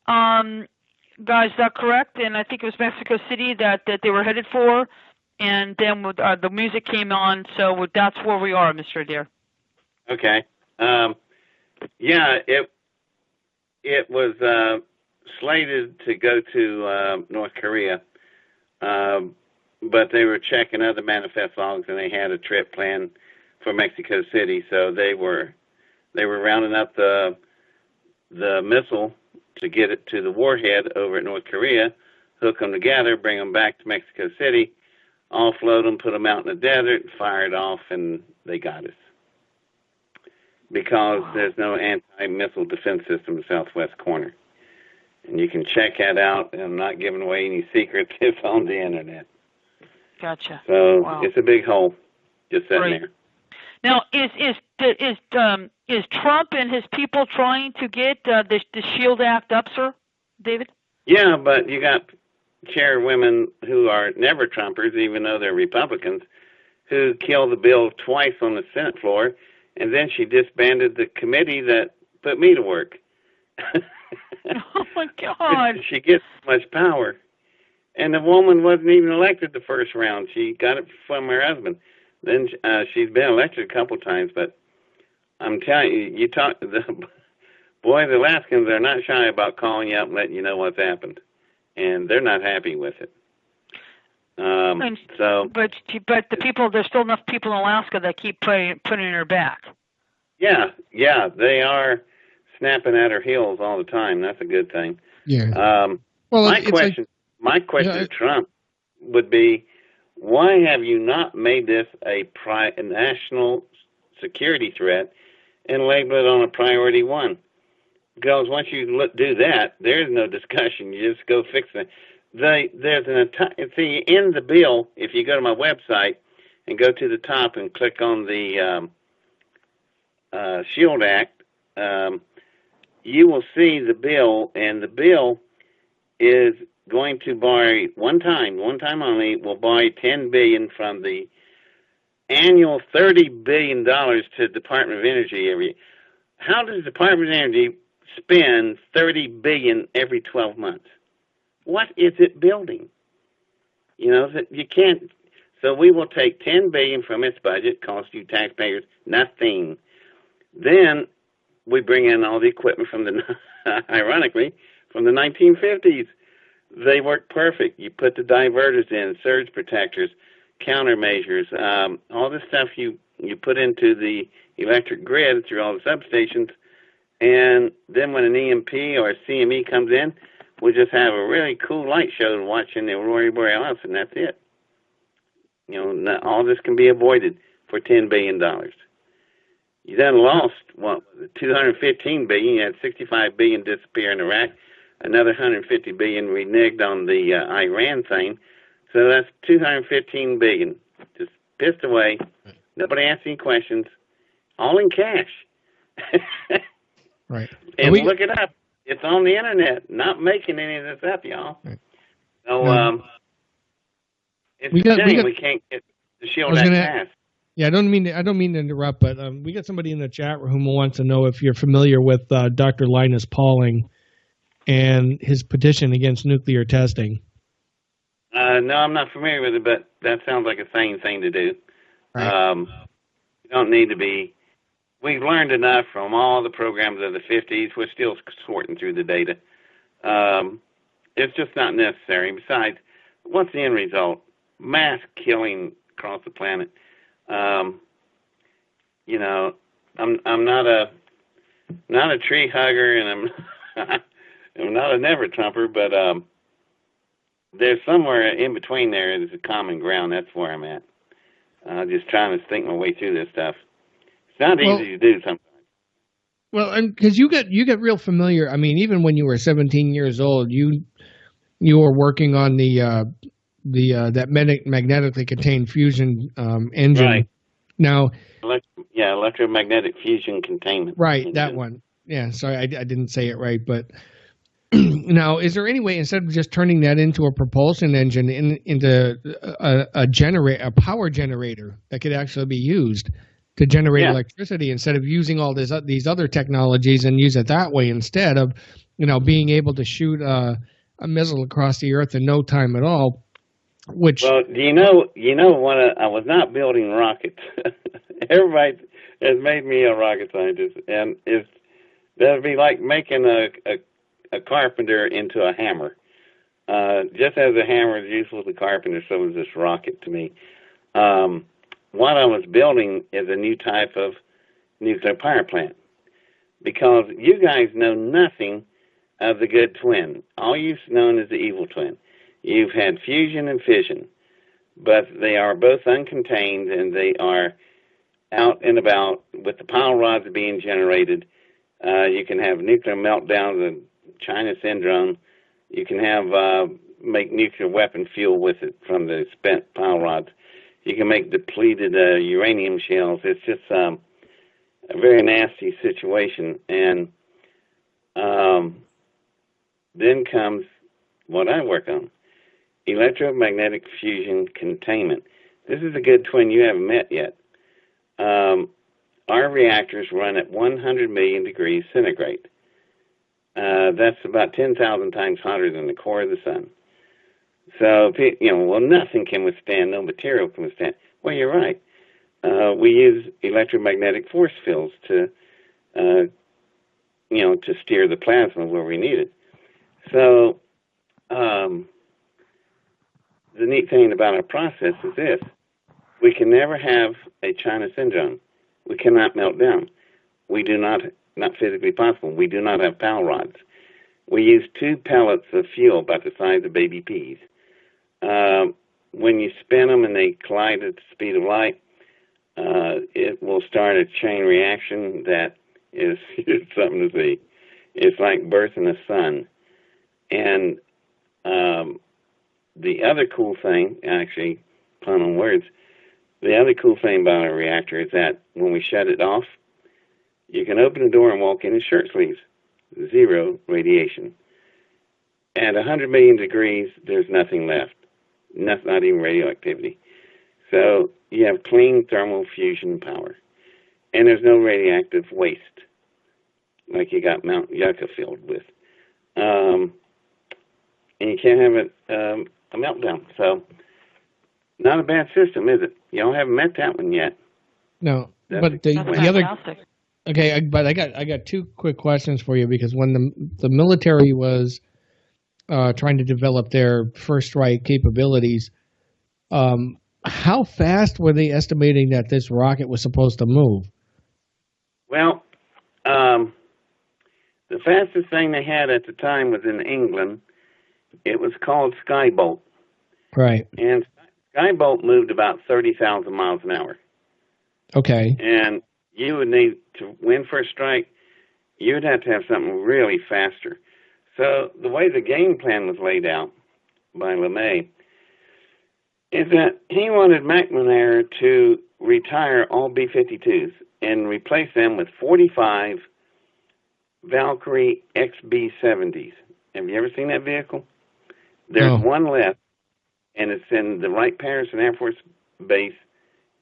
Guys, is that correct? And I think it was Mexico City that they were headed for, and then the music came on, so that's where we are, Mr. Adair. Okay. It was slated to go to North Korea, but they were checking other manifest logs, and they had a trip planned for Mexico City, so they were rounding up the missile to get it to the warhead over at North Korea, hook them together, bring them back to Mexico City, offload them, put them out in the desert, fire it off, and they got us. Because there's no anti-missile defense system in the southwest corner. And you can check that out, and I'm not giving away any secrets. It's on the internet. Gotcha. So It's a big hole just sitting there. Now, is Trump and his people trying to get the SHIELD Act up, sir, David? Yeah, but you got chairwomen who are never Trumpers, even though they're Republicans, who killed the bill twice on the Senate floor, and then she disbanded the committee that put me to work. Oh, my God. She gets so much power. And the woman wasn't even elected the first round. She got it from her husband. Then she's been elected a couple times, but I'm telling you, the Alaskans are not shy about calling you up and letting you know what's happened, and they're not happy with it. But the people, there's still enough people in Alaska that keep putting her back. Yeah, they are snapping at her heels all the time. That's a good thing. Yeah. Well, my question to Trump would be, why have you not made this a national security threat and label it on a priority one? Because once you do that, there's no discussion. You just go fix it. See, in the bill, if you go to my website and go to the top and click on the SHIELD Act, you will see the bill, and the bill is going to borrow one time only, will borrow $10 billion from the annual $30 billion to the Department of Energy every year. How does the Department of Energy spend $30 billion every 12 months? What is it building? You know, that you can't. So we will take $10 billion from its budget, cost you taxpayers nothing. Then we bring in all the equipment from ironically, from the 1950s. They work perfect. You put the diverters in, surge protectors, countermeasures, all the stuff you put into the electric grid through all the substations, and then when an EMP or a CME comes in, we just have a really cool light show watching the Aurora Borealis, and that's it. You know, all this can be avoided for $10 billion. You then lost, $215 billion. You had $65 billion disappear in Iraq, another $150 billion reneged on the Iran thing. So that's $215 billion just pissed away. Nobody asked any questions. All in cash. Right. And look it up. It's on the internet. Not making any of this up, y'all. Right. So it's a shame we can't get the SHIELD Act passed. Yeah, I don't mean to interrupt, but we got somebody in the chat room who wants to know if you're familiar with Dr. Linus Pauling and his petition against nuclear testing. No, I'm not familiar with it, but that sounds like a sane thing to do. Right. You don't need to be. We've learned enough from all the programs of the 50s. We're still sorting through the data. It's just not necessary. Besides, what's the end result? Mass killing across the planet. You know, I'm not a tree hugger, and I'm not a never Trumper, but there's somewhere in between there is a common ground. That's where I'm at. Just trying to think my way through this stuff. It's not easy to do sometimes. Well, and because you get real familiar. I mean, even when you were 17 years old, you were working on that magnetically contained fusion engine. Right. Now, electromagnetic fusion containment. Right, engine. That one. Yeah, sorry, I didn't say it right, but now, is there any way, instead of just turning that into a propulsion engine, into a power generator that could actually be used to generate electricity, instead of using all these other technologies, and use it that way instead of, being able to shoot a missile across the Earth in no time at all? Well, I was not building rockets. Everybody has made me a rocket scientist, and that would be like making a carpenter into a hammer. Just as a hammer is useful to the carpenter, so is this rocket to me. What I was building is a new type of nuclear power plant, because you guys know nothing of the good twin. All you've known is the evil twin. You've had fusion and fission, but they are both uncontained, and they are out and about with the pile rods being generated. You can have nuclear meltdowns, the China syndrome. You can have make nuclear weapon fuel with it from the spent pile rods. You can make depleted uranium shells. It's just a very nasty situation. And then comes what I work on. Electromagnetic fusion containment. This is a good twin you haven't met yet. Our reactors run at 100 million degrees centigrade. That's about 10,000 times hotter than the core of the sun. So, nothing can withstand, no material can withstand. Well, you're right. We use electromagnetic force fields to steer the plasma where we need it. So, the neat thing about our process is this. We can never have a China syndrome. We cannot melt down. we do not physically possible. We do not have powder rods. We use 2 pellets of fuel about the size of baby peas. When you spin them and they collide at the speed of light, it will start a chain reaction that is something to see. It's like birthing a sun. And the other cool thing, actually, pun on words, the other cool thing about a reactor is that when we shut it off, you can open the door and walk in shirt sleeves. 0 radiation. At 100 million degrees, there's nothing left. Not even radioactivity. So you have clean thermal fusion power. And there's no radioactive waste like you got Mount Yucca filled with. And you can't have a meltdown. So not a bad system, is it? Y'all haven't met that one yet. No, That's but the other... fantastic. Okay, but I got 2 quick questions for you, because when the military was trying to develop their first strike capabilities, how fast were they estimating that this rocket was supposed to move? Well, the fastest thing they had at the time was in England. It was called Skybolt. Right. And Skybolt moved about 30,000 miles an hour. Okay. And you would need to win first strike, you would have to have something really faster. So the way the game plan was laid out by LeMay is that he wanted McNamara to retire all B-52s and replace them with 45 Valkyrie XB-70s. Have you ever seen that vehicle? There's one left, and it's in the Wright-Patterson Air Force Base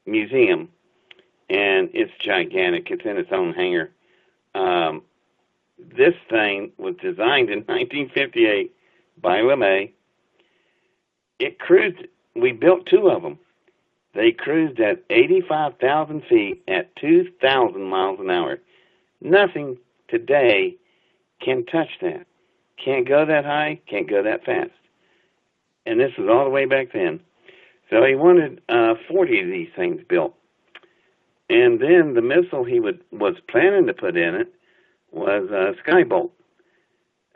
Museum. And it's gigantic. It's in its own hangar. This thing was designed in 1958 by LeMay. It cruised. We built 2 of them. They cruised at 85,000 feet at 2,000 miles an hour. Nothing today can touch that. Can't go that high, can't go that fast. And this was all the way back then. So he wanted 40 of these things built. And then the missile he was planning to put in it was Skybolt,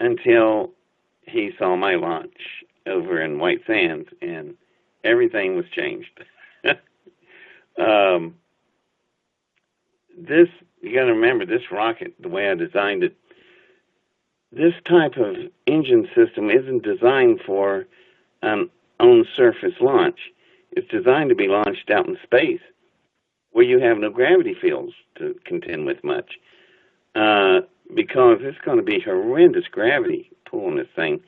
until he saw my launch over in White Sands, and everything was changed. This, you got to remember, this rocket, the way I designed it, this type of engine system isn't designed for an on-surface launch. It's designed to be launched out in space, where you have no gravity fields to contend with much, because it's going to be horrendous gravity pulling this thing.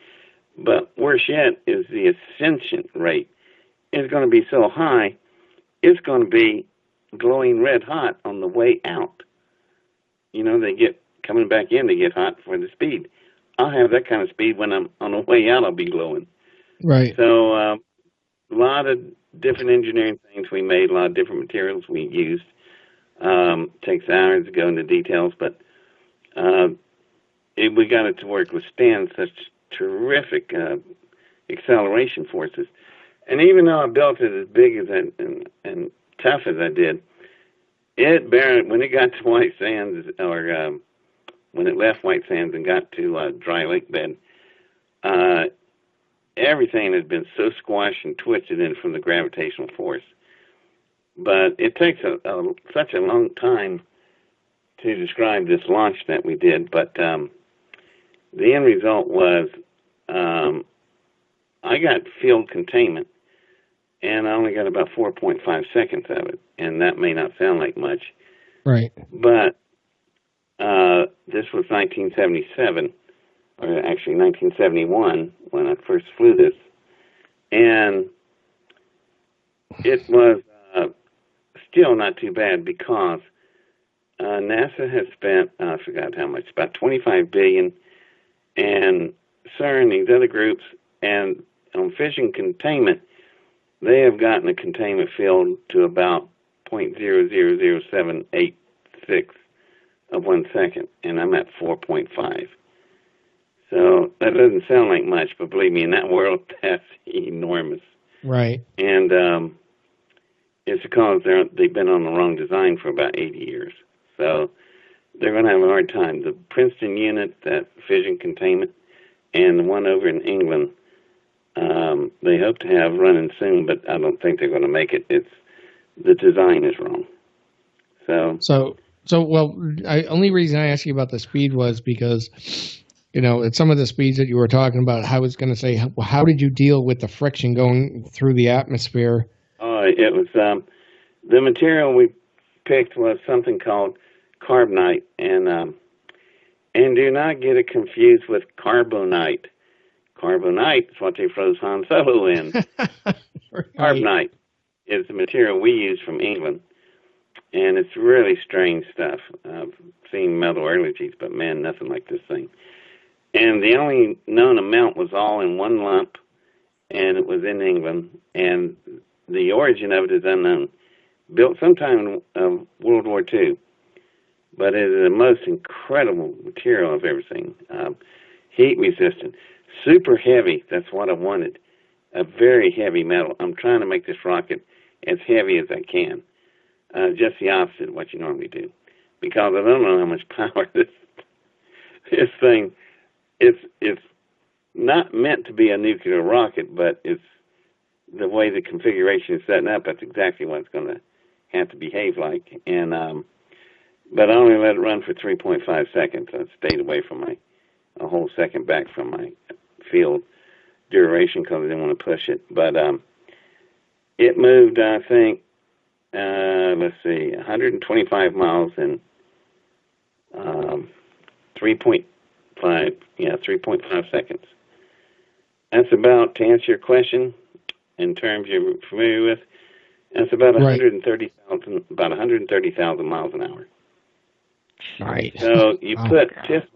But worse yet is the ascension rate is going to be so high, it's going to be glowing red hot on the way out. You know, they get coming back in to get hot for the speed. I'll have that kind of speed when I'm on the way out. I'll be glowing. Right. So a lot of different engineering things we made, a lot of different materials we used. Takes hours to go into details, but we got it to withstand such terrific acceleration forces. And even though I built it as big as and tough as I did, it barely, when it got to White Sands, or when it left White Sands and got to dry lake bed, everything has been so squashed and twisted in from the gravitational force. But it takes such a long time to describe this launch that we did. But the end result was I got field containment, and I only got about 4.5 seconds of it. And that may not sound like much. Right. But this was 1977, or actually 1971, when I first flew this. And it was still not too bad, because NASA has spent, I forgot how much, about $25 billion, and CERN, these other groups, and on fission containment, they have gotten a containment field to about 0.000786 of 1 second, and I'm at 4.5. So that doesn't sound like much, but believe me, in that world, that's enormous. Right. And it's because they've been on the wrong design for about 80 years. So they're going to have a hard time. The Princeton unit, that fission containment, and the one over in England, they hope to have running soon, but I don't think they're going to make it. The design is wrong. Only reason I asked you about the speed was because, at some of the speeds that you were talking about, I was going to say, how did you deal with the friction going through the atmosphere? It was the material we picked was something called carbonite, and do not get it confused with carbonite. Carbonite is what they froze Han Solo in. Right. Carbonite is the material we use from England, and it's really strange stuff. I've seen metallurgies, but man, nothing like this thing. And the only known amount was all in one lump, and it was in England, and the origin of it is unknown. Built sometime in World War II, but it is the most incredible material I've ever seen. Heat resistant, super heavy. That's what I wanted. A very heavy metal. I'm trying to make this rocket as heavy as I can. Just the opposite of what you normally do, because I don't know how much power this thing. It's not meant to be a nuclear rocket, but it's the way the configuration is setting up. That's exactly what it's going to have to behave like. And but I only let it run for 3.5 seconds. I stayed away from a whole second back from my field duration because I didn't want to push it. But it moved, I think, 125 miles in 3.5 seconds. That's about, to answer your question, in terms you're familiar with, that's about 130,000 miles an hour. Right. So you put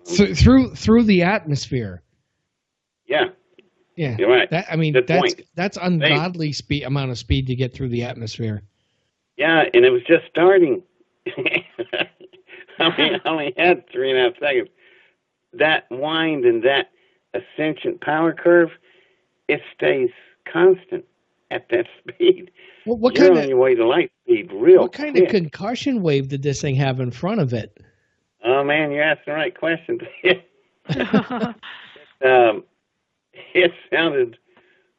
through the atmosphere. Yeah. Yeah. You're right. That's ungodly amount of speed to get through the atmosphere. Yeah, and it was just starting. I only had 3.5 seconds. That wind and that ascension power curve, it stays constant at that speed. Well, You're on your way to light speed real What kind quick. of concussion wave did this thing have in front of it? Oh, man, you're asking the right questions. It sounded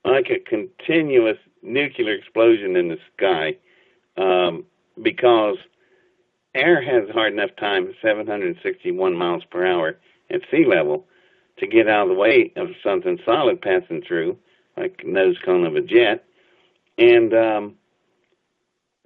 like a continuous nuclear explosion in the sky because air has a hard enough time, 761 miles per hour at sea level, to get out of the way of something solid passing through, like nose cone of a jet, and the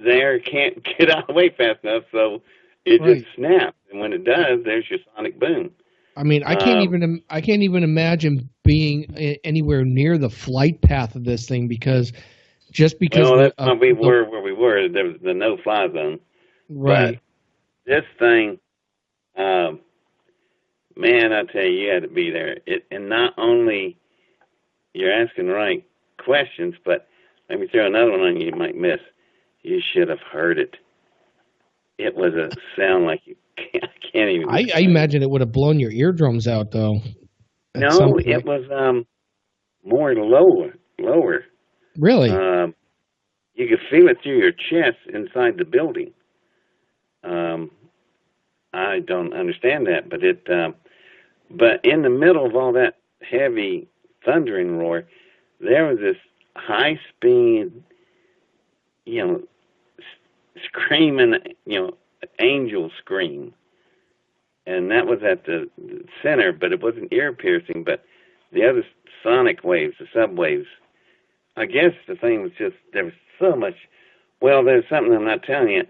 air can't get out of the way fast enough, so it just snaps. And when it does, there's your sonic boom. I mean, I can't even imagine being anywhere near the flight path of this thing because. That's why we were where we were. There was the no-fly zone. Right. But this thing, man, I tell you had to be there. And not only you're asking the right questions, but let me throw another one on you might miss. You should have heard it. It was a sound like you can't even. I imagine it would have blown your eardrums out, though. No, it was more lower. Really? You could feel it through your chest inside the building. I don't understand that, but but in the middle of all that heavy thundering roar, there was this high speed, screaming, angel scream, and that was at the center, but it wasn't ear piercing, but the other sonic waves, the subwaves. I guess the thing was just, there was so much, well, there's something I'm not telling you.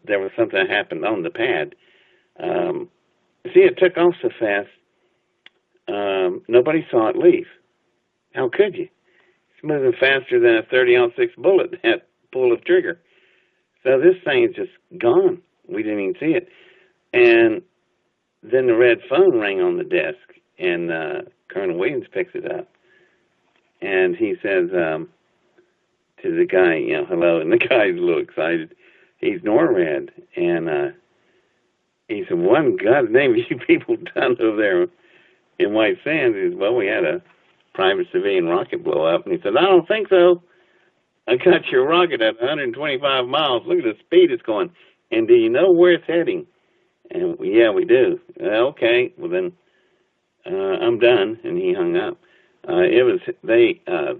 There was something that happened on the pad. See, it took off so fast, nobody saw it leave. How could you? It's moving faster than a 30-06 bullet at pull of trigger. So this thing is just gone. We didn't even see it. And then the red phone rang on the desk, and Colonel Williams picks it up. And he says to the guy, hello, and the guy's a little excited. He's NORAD. And he said, what in God's name have you people done over there in White Sands? He said, well, we had a private civilian rocket blow up. And he said, I don't think so. I got your rocket at 125 miles. Look at the speed it's going. And do you know where it's heading? And yeah, we do. Okay, well then, I'm done. And he hung up. It was, I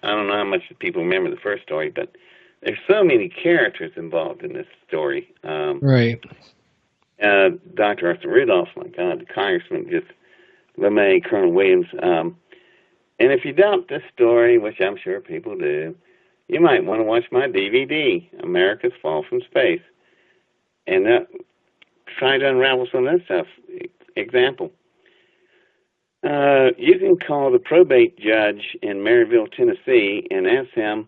don't know how much people remember the first story, but there's so many characters involved in this story. Right. Dr. Arthur Rudolph, my God, the congressman, just LeMay, Colonel Williams. And if you doubt this story, which I'm sure people do, you might want to watch my DVD, America's Fall from Space, and try to unravel some of that stuff. Example. You can call the probate judge in Maryville, Tennessee, and ask him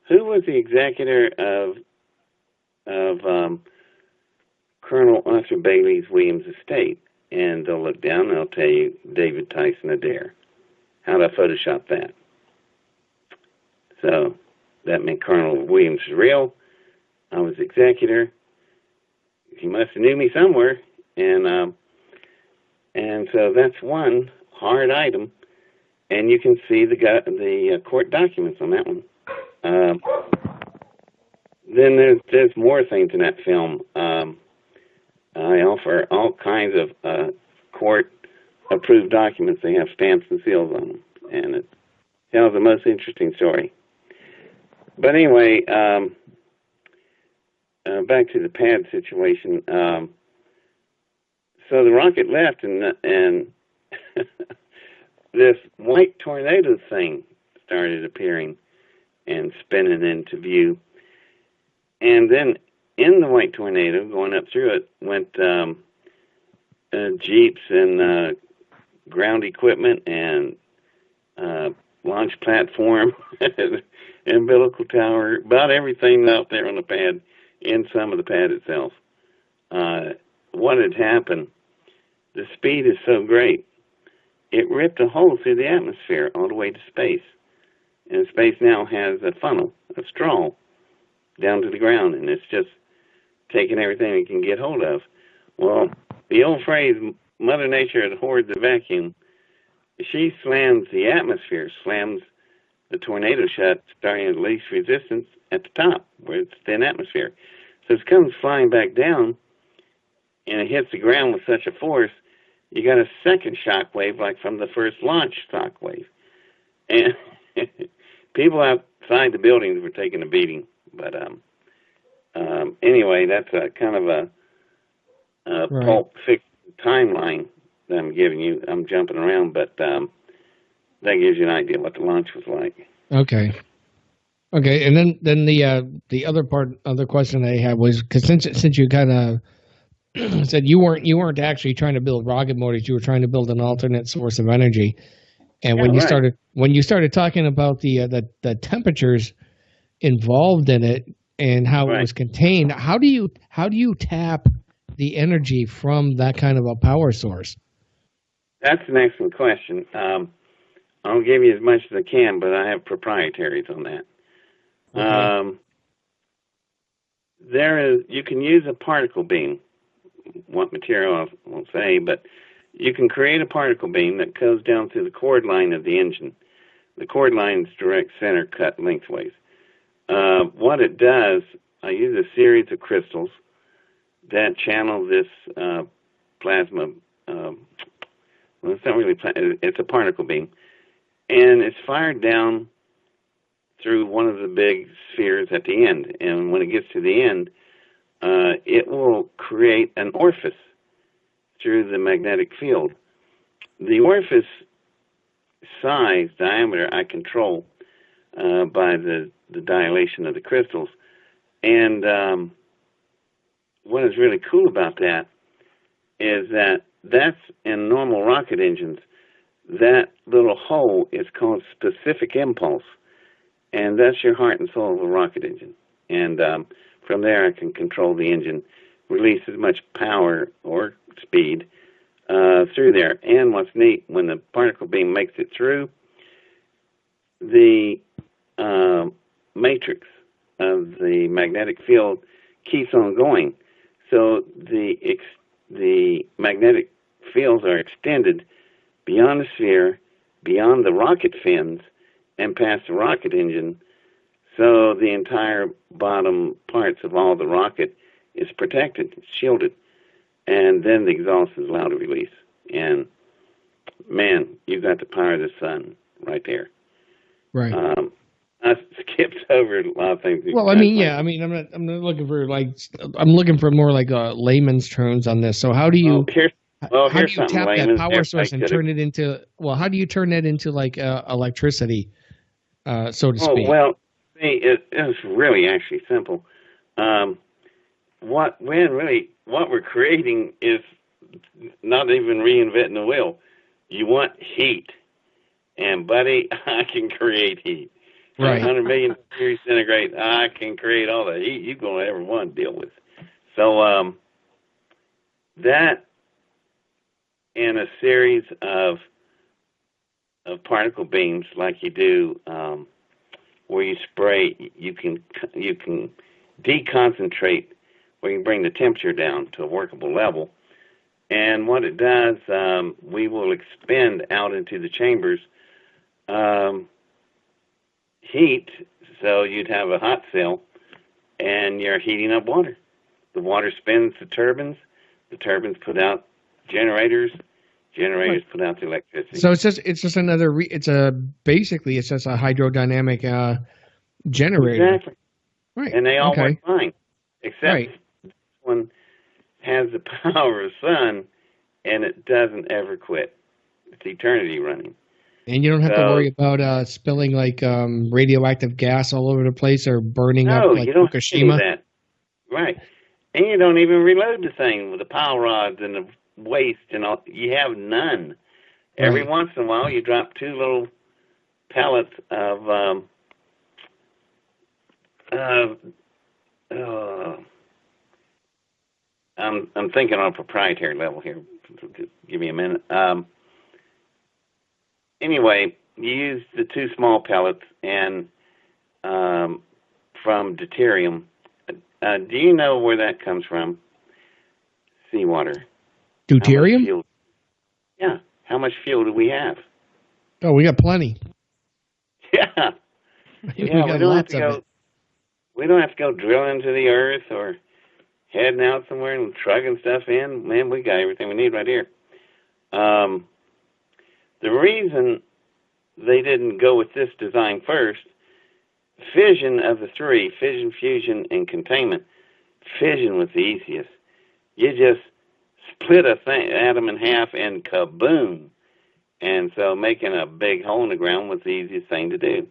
who was the executor of Colonel Arthur Bailey's Williams estate, and they'll look down and they'll tell you David Tyson Adair. How'd I Photoshop that? So that meant Colonel Williams is real. I was executor. He must have knew me somewhere, and so that's one hard item, and you can see the court documents on that one. Then there's more things in that film. I offer all kinds of court-approved documents. They have stamps and seals on them, and it tells the most interesting story. But anyway, back to the pad situation. So the rocket left, and this white tornado thing started appearing and spinning into view. And then in the white tornado, going up through it, went jeeps and ground equipment and launch platform, umbilical tower, about everything out there on the pad, in some of the pad itself. What had happened, the speed is so great, it ripped a hole through the atmosphere all the way to space. And space now has a funnel, a straw, down to the ground, and it's just taking everything it can get hold of. Well, the old phrase, Mother Nature hoards the vacuum, she slams the atmosphere, slams the tornado shut, starting at least resistance at the top, where it's thin atmosphere. So it comes flying back down, and it hits the ground with such a force, you got a second shock wave, like from the first launch shock wave. And people outside the buildings were taking a beating. But anyway, that's a kind of a right. Pulp Fiction timeline that I'm giving you. I'm jumping around, but that gives you an idea what the launch was like. Okay. And then the other question I had was, because since you kind of said you weren't actually trying to build rocket motors, you were trying to build an alternate source of energy. And when you started talking about the temperatures involved in it and how it was contained, how do you tap the energy from that kind of a power source? That's an excellent question. I'll give you as much as I can, but I have proprietaries on that. Okay. You can use a particle beam. What material I won't say, but you can create a particle beam that goes down through the cord line of the engine. The cord line's direct center cut lengthways. What it does, I use a series of crystals that channel this plasma. Well, it's not really it's a particle beam, and it's fired down through one of the big spheres at the end. And when it gets to the end, it will create an orifice through the magnetic field. The orifice size, diameter, I control by the dilation of the crystals. And what is really cool about that is that's in normal rocket engines. That little hole is called specific impulse, and that's your heart and soul of a rocket engine. And from there, I can control the engine, release as much power or speed through there. And what's neat, when the particle beam makes it through, the matrix of the magnetic field keeps on going. So the magnetic fields are extended beyond the sphere, beyond the rocket fins, and past the rocket engine. So the entire bottom parts of all the rocket is protected, it's shielded. and then the exhaust is allowed to release. And man, you've got the power of the sun right there. Right. I skipped over a lot of things. Well, I mean, yeah, I mean, I'm not looking for I'm looking for more like layman's terms on this. So how do you? How do you tap that power source and turn it into? Well, how do you turn that into like electricity, so to speak? Well, see, it's really actually simple. What we're creating is not even reinventing the wheel. You want heat, and buddy, I can create heat. Right. 100 million degrees centigrade, I can create all the heat you're gonna ever want to deal with. So that, in a series of particle beams like you do, where you spray, you can deconcentrate, where you can bring the temperature down to a workable level. And what it does, we will expend out into the chambers heat, so you'd have a hot cell, and you're heating up water. The water spins the turbines put out generators put out the electricity. So it's just another basically it's just a hydrodynamic generator. Exactly. Right. And they all work fine, except this one has the power of the sun, and it doesn't ever quit. It's eternity running. And you don't have to worry about spilling like radioactive gas all over the place or burning up like you don't Fukushima. Have that. Right. And you don't even reload the thing with the power rods and the waste and all. You have none. Right. Every once in a while, you drop 2 little pellets of I'm thinking on a proprietary level here. Give me a minute. Anyway, you use the 2 small pellets and from deuterium. Do you know where that comes from? Seawater. Deuterium? Yeah. How much fuel do we have? Oh, we got plenty. Yeah. We got lots of it. We don't have to go drilling into the earth or heading out somewhere and trucking stuff in. Man, we got everything we need right here. The reason they didn't go with this design first, fission of the 3, fission, fusion, and containment, fission was the easiest. You just split a atom in half and kaboom. And so making a big hole in the ground was the easiest thing to do.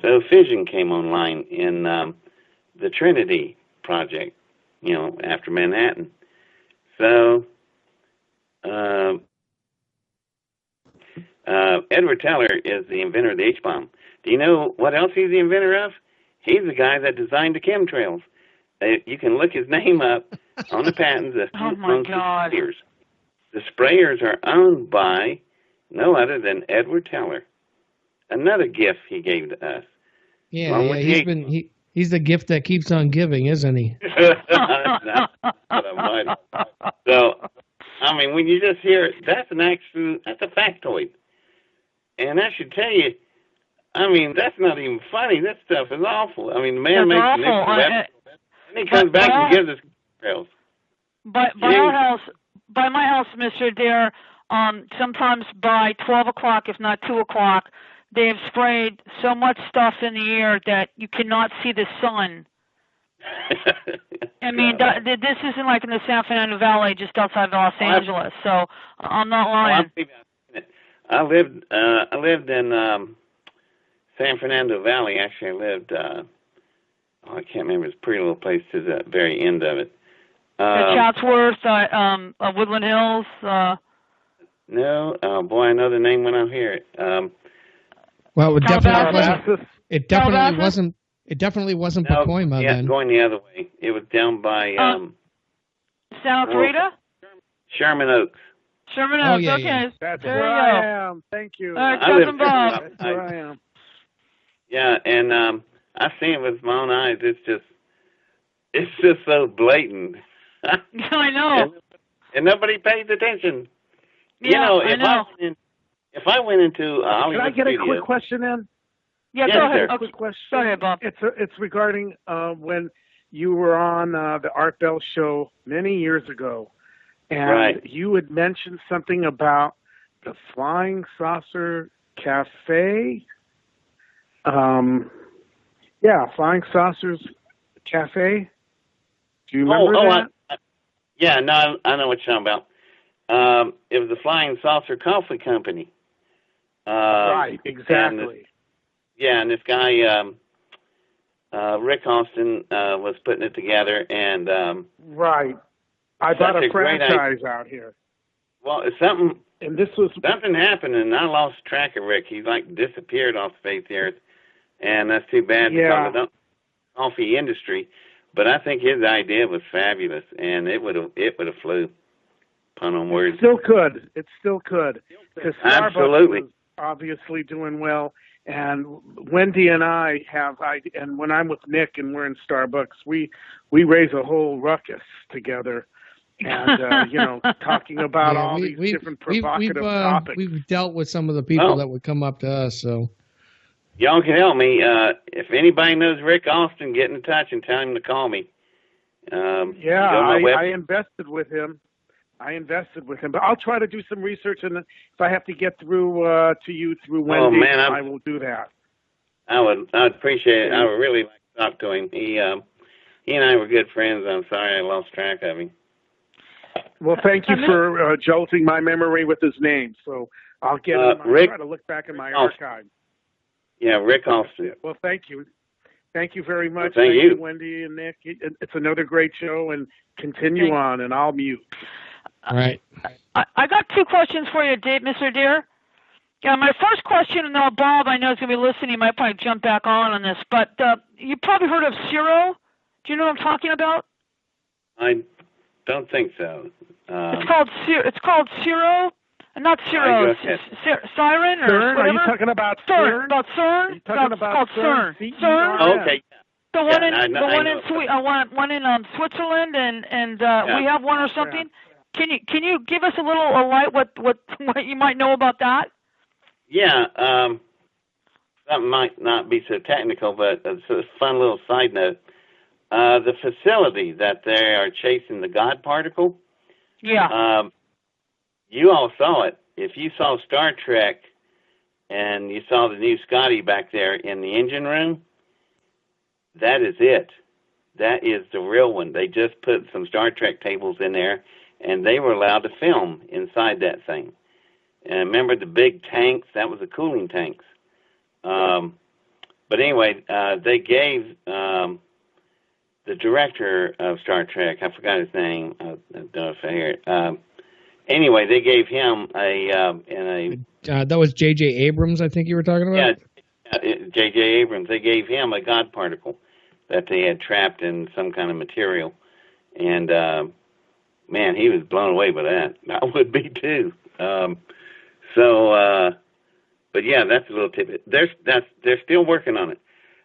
So fission came online in the Trinity project, after Manhattan. So Edward Teller is the inventor of the H-bomb. Do you know what else he's the inventor of? He's the guy that designed the chemtrails. You can look his name up on the patents. Oh, my God. The sprayers are owned by no other than Edward Teller. Another gift he gave to us. Yeah, he's the gift that keeps on giving, isn't he? So, I mean, when you just hear it, that's a factoid. And I should tell you, I mean, that's not even funny. That stuff is awful. I mean, the man makes an weapon, and he comes back and gives us trails. By my house, Mr. Adair, sometimes by 12 o'clock, if not 2 o'clock, they have sprayed so much stuff in the air that you cannot see the sun. I mean, this isn't like in the San Fernando Valley, just outside Los Angeles. So I'm not lying. I lived in San Fernando Valley. Actually, I lived. I can't remember. It's a pretty little place to the very end of it. Chatsworth, Woodland Hills. No, boy, I know the name when I hear it. Well, it definitely wasn't. It definitely wasn't. It definitely wasn't Pacoima then. Going the other way. It was down by Santa Rita? Sherman Oaks. Sherman Oaks. Okay. Yeah. That's where I am. Thank you. Cousin Bob. That's where I am. Yeah, and I've seen it with my own eyes. It's just so blatant. I know. And nobody pays attention. Yeah, I know. If I went into can I get a quick question in? Yeah, go ahead. Quick question. Go ahead, Bob. It's regarding when you were on the Art Bell show many years ago. and you had mentioned something about the Flying Saucer Cafe. Flying Saucers Cafe. Do you remember that? I know what you're talking about. It was the Flying Saucer Coffee Company. Right, exactly. And this guy, Rick Austin, was putting it together, and right. I bought a franchise out here. Well, something happened, and I lost track of Rick. He disappeared off the face of the earth, and that's too bad because of the coffee industry. But I think his idea was fabulous, and it would have flew. Pun on words. It still could. Because Absolutely. Starbucks is obviously doing well, and Wendy and I and when I'm with Nick and we're in Starbucks, we raise a whole ruckus together. And talking about all these different provocative topics. We've dealt with some of the people that would come up to us. So y'all can help me. If anybody knows Rick Austin, get in touch and tell him to call me. I invested with him. But I'll try to do some research, and if I have to get through to you through Wendy, I will do that. I'd appreciate it. I would really like to talk to him. He and I were good friends. I'm sorry I lost track of him. Well, thank you for jolting my memory with his name. So I'll get him. I'll try to look back in my archive. Yeah, Rick Austin. Well, thank you. Thank you very much. Well, thank you, Wendy and Nick. It's another great show, and continue on, and I'll mute. All right. I got two questions for you, Dave, Mr. Adair. Yeah, my first question, and now Bob, I know is going to be listening. He might probably jump back on this, but you probably heard of Ciro. Do you know what I'm talking about? I don't think so. It's called Ciro, not Ciro. Siren or CERN? whatever. Are you talking about CERN? About CERN? It's called CERN. CERN. Okay. The one in Switzerland, and we have one or something. Can you give us a little light what you might know about that? Yeah, something might not be so technical, but it's a fun little side note. The facility that they are chasing the God particle. Yeah. You all saw it. If you saw Star Trek and you saw the new Scotty back there in the engine room, that is it. That is the real one. They just put some Star Trek tables in there, and they were allowed to film inside that thing. And remember the big tanks? That was the cooling tanks. But anyway, they gave the director of Star Trek, I forgot his name. I don't know if I hear it. Anyway, they gave him that was J.J. Abrams, I think you were talking about? Yeah, J.J. Abrams. They gave him a God particle that they had trapped in some kind of material. And, man, he was blown away by that. I would be, too. But, yeah, that's a little tidbit. They're still working on it.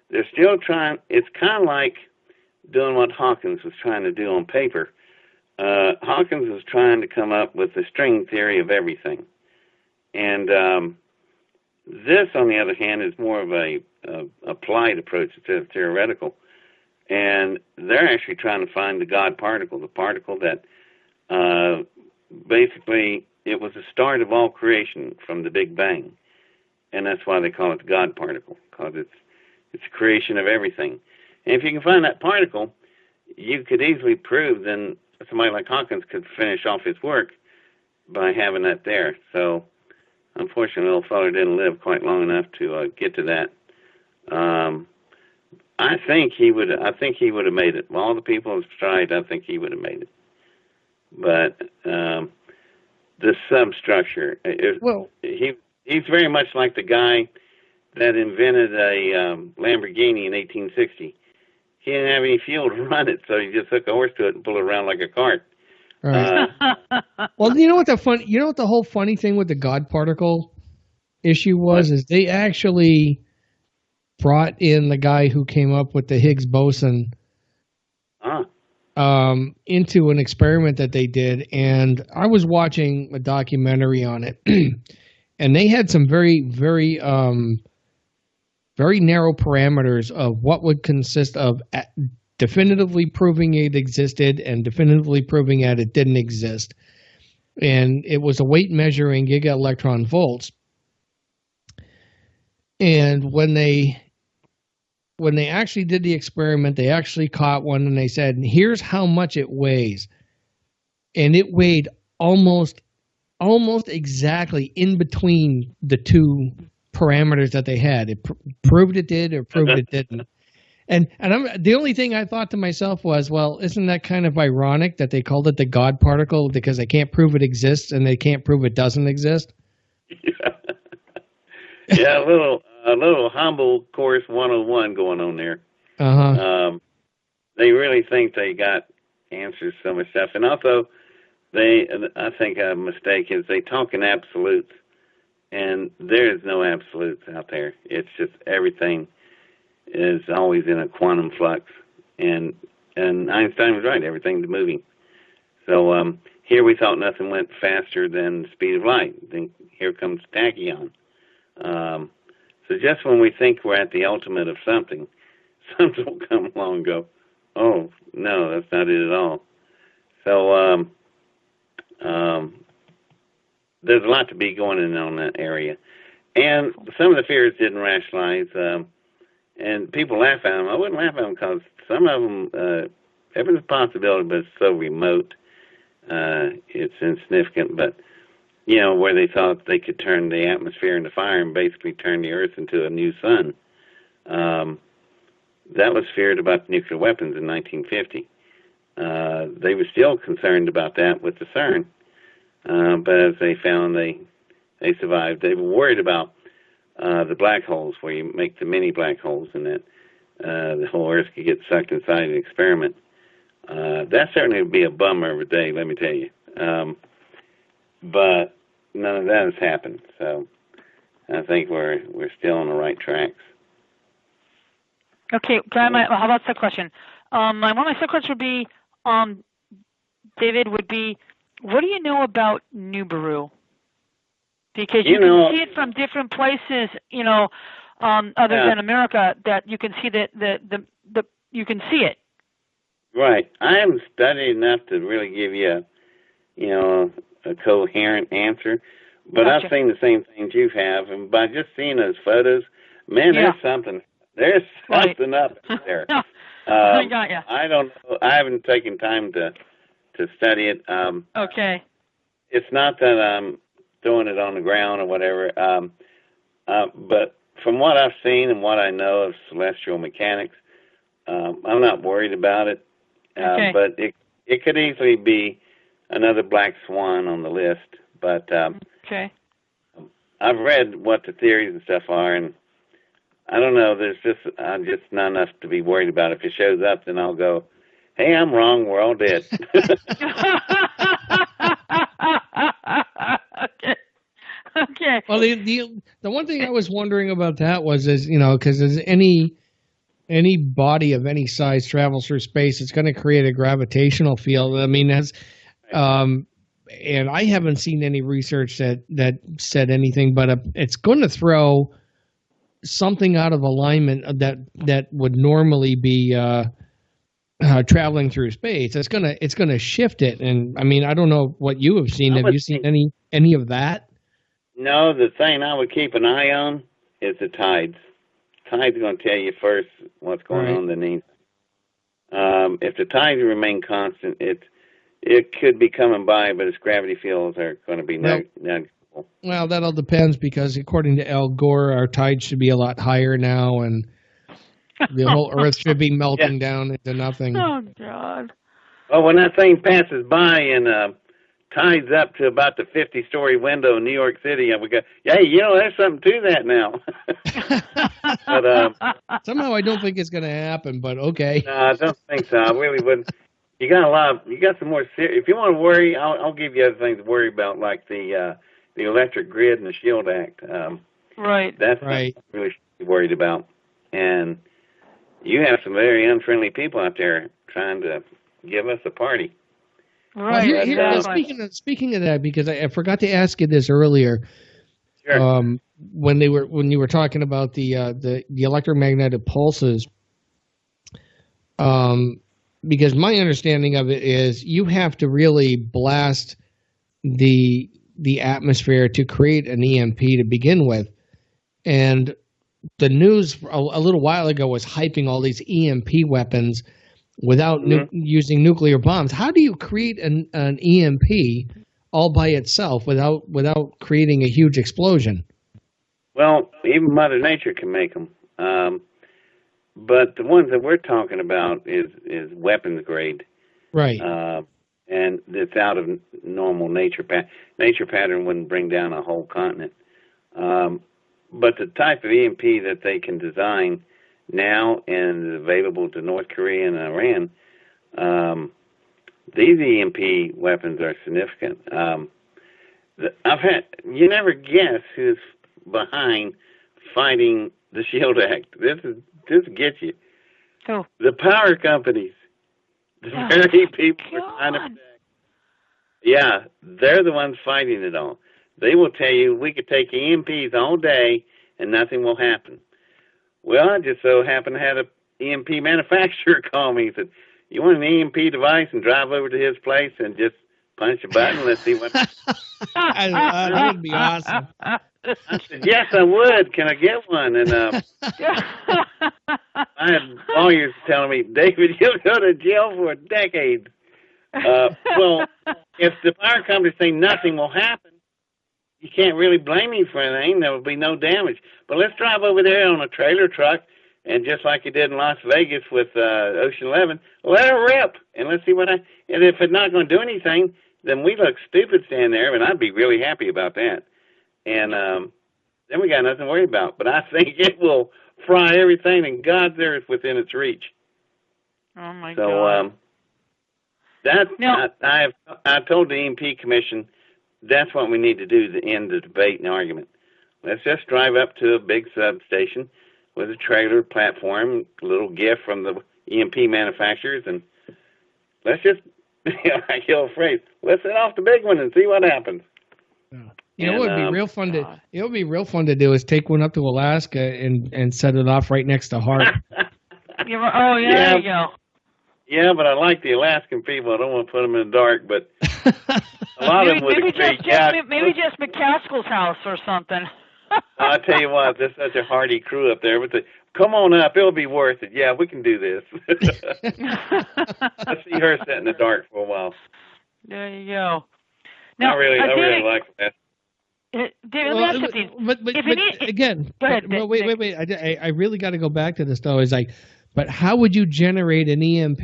They're still trying. It's kind of like doing what Hawkins was trying to do on paper. Hawkins was trying to come up with the string theory of everything. And this, on the other hand, is more of a applied approach instead of theoretical. And they're actually trying to find the God particle, the particle that basically it was the start of all creation from the Big Bang. And that's why they call it the God particle, because it's creation of everything. And if you can find that particle, you could easily prove then somebody like Hawkins could finish off his work by having that there. So, unfortunately, the little fellow didn't live quite long enough to get to that. I think he would have made it. Of all the people who've tried, I think he would have made it. But the substructure, he's very much like the guy that invented a Lamborghini in 1860. He didn't have any fuel to run it, so he just hooked a horse to it and pulled it around like a cart. Right. Well, you know what the whole funny thing with the God particle issue was? Is they actually brought in the guy who came up with the Higgs boson into an experiment that they did, and I was watching a documentary on it, and they had some very, very very narrow parameters of what would consist of definitively proving it existed and definitively proving that it didn't exist. and it was a weight measuring giga-electron volts. And when they actually did the experiment, they actually caught one, and they said, "Here's how much it weighs," and it weighed almost exactly in between the two parameters that they had. It proved it did, or proved it didn't. And the only thing I thought to myself was, well, isn't that kind of ironic that they called it the God particle, because they can't prove it exists and they can't prove it doesn't exist? Yeah, a little humble course 101 going on there. They really think they got answers to so much stuff, and also I think a mistake is they talk in absolutes, and there is no absolutes out there. It's just everything is always in a quantum flux, and Einstein was right. Everything's moving. So here we thought nothing went faster than the speed of light. Then here comes tachyon. So just when we think we're at the ultimate of something will come along and go, oh no, that's not it at all. So there's a lot to be going on that area, and some of the fears didn't rationalize. And people laugh at them. I wouldn't laugh at them because some of them, there was a possibility, but it's so remote, it's insignificant. But, where they thought they could turn the atmosphere into fire and basically turn the Earth into a new sun. That was feared about nuclear weapons in 1950. They were still concerned about that with the CERN. But as they found, they survived. They were worried about the black holes, where you make the mini black holes, and that the whole Earth could get sucked inside an experiment. That certainly would be a bummer of a day, let me tell you. But none of that has happened, so I think we're still on the right tracks. Okay, how about second question? My second question would be, David, what do you know about Nibiru? Because you can see it from different places, other than America, that you can see you can see it. Right. I haven't studied enough to really give you a coherent answer, but Gotcha. I've seen the same things you have, and by just seeing those photos, man, there's something up there. I got you. I don't know. I haven't taken time to study it. Okay. It's not that I'm throwing it on the ground or whatever, but from what I've seen and what I know of celestial mechanics, I'm not worried about it. Okay. But it could easily be another black swan on the list. But okay. I've read what the theories and stuff are, and I don't know. There's just not enough to be worried about. If it shows up, then I'll go, hey, I'm wrong. We're all dead. Okay. Well, the one thing I was wondering about that was, because as any body of any size travels through space, it's going to create a gravitational field. I mean, and I haven't seen any research that said anything, but it's going to throw something out of alignment that would normally be traveling through space. It's gonna shift it. And I mean, I don't know what you have seen. Have you seen any of that? No, the thing I would keep an eye on is the tides. Tides are going to tell you first what's going on underneath. If the tides remain constant, it could be coming by, but its gravity fields are going to be negligible. Well, that all depends, because according to Al Gore, our tides should be a lot higher now, and the whole Earth should be melting down into nothing. Oh, God. Well, when that thing passes by and tides up to about the 50-story window in New York City, I would go, hey, there's something to that now. But somehow I don't think it's going to happen, but okay. No, I don't think so. I really wouldn't. You got some more serious. If you want to worry, I'll give you other things to worry about, like the electric grid and the SHIELD Act. Right. That's right. What I really should be worried about. And you have some very unfriendly people out there trying to give us a party. Right. Well, speaking of that, because I forgot to ask you this earlier. Sure. When you were talking about the electromagnetic pulses, because my understanding of it is you have to really blast the atmosphere to create an EMP to begin with. And the news a little while ago was hyping all these EMP weapons without using nuclear bombs. How do you create an EMP all by itself without creating a huge explosion? Well, even Mother Nature can make them. But the ones that we're talking about is weapons grade. Right. And it's out of normal nature. Nature pattern wouldn't bring down a whole continent. But the type of EMP that they can design now and is available to North Korea and Iran, these EMP weapons are significant. You never guess who's behind fighting the SHIELD Act. This gets you. Oh. The power companies. The very people who are trying to protect. Yeah, they're the ones fighting it all. They will tell you we could take EMPs all day and nothing will happen. Well, I just so happened to have an EMP manufacturer call me and said, you want an EMP device, and drive over to his place and just punch a button and let's see what happens. That would be awesome. I said, yes, I would. Can I get one? And I had lawyers telling me, David, you'll go to jail for decades. Well, if the power companies say nothing will happen, you can't really blame me for anything. There will be no damage. But let's drive over there on a trailer truck, and just like you did in Las Vegas with Ocean 11, let it rip, and let's see what and if it's not going to do anything, then we look stupid standing there, and I'd be really happy about that. And then we got nothing to worry about. But I think it will fry everything in God's earth within its reach. Oh, my God. I told the EMP Commission that's what we need to do to end the debate and argument. Let's just drive up to a big substation with a trailer platform, a little gift from the EMP manufacturers, and let's just, I kill a phrase, let's set off the big one and see what happens. You know what would be real fun to? It would be real fun to do is take one up to Alaska and set it off right next to Hart. There you go. Yeah, but I like the Alaskan people. I don't want to put them in the dark, but a lot of them would agree. Maybe just McCaskill's house or something. I'll tell you what, there's such a hardy crew up there. But come on up, it'll be worth it. Yeah, we can do this. I see her sit in the dark for a while. There you go. Now, I really like that. David, let me ask something. But again, go ahead, wait. I really got to go back to this though. Is like, but how would you generate an EMP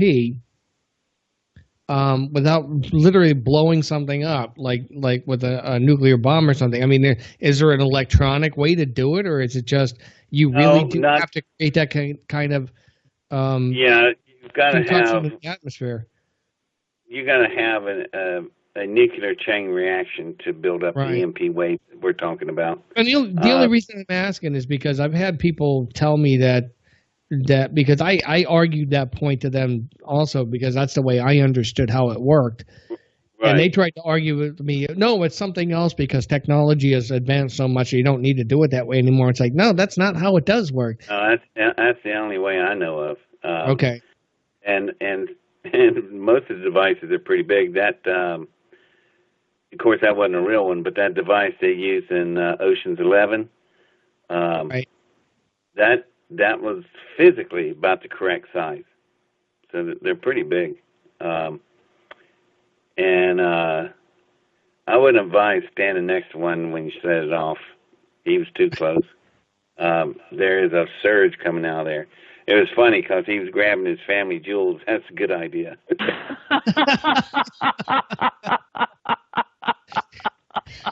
without literally blowing something up, like with a nuclear bomb or something? I mean, is there an electronic way to do it, or is it just you really have to create that kind of you've got to have in the atmosphere? You got to have a nuclear chain reaction to build up the EMP wave that we're talking about. And the only reason I'm asking is because I've had people tell me that because I argued that point to them also because that's the way I understood how it worked. Right. And they tried to argue with me, no, it's something else because technology has advanced so much you don't need to do it that way anymore. It's like, no, that's not how it does work. That's the only way I know of. Okay. And most of the devices are pretty big. That of course, that wasn't a real one, but that device they used in Ocean's 11, right. That was physically about the correct size. So they're pretty big. And I wouldn't advise standing next to one when you set it off. He was too close. There is a surge coming out of there. It was funny because he was grabbing his family jewels. That's a good idea.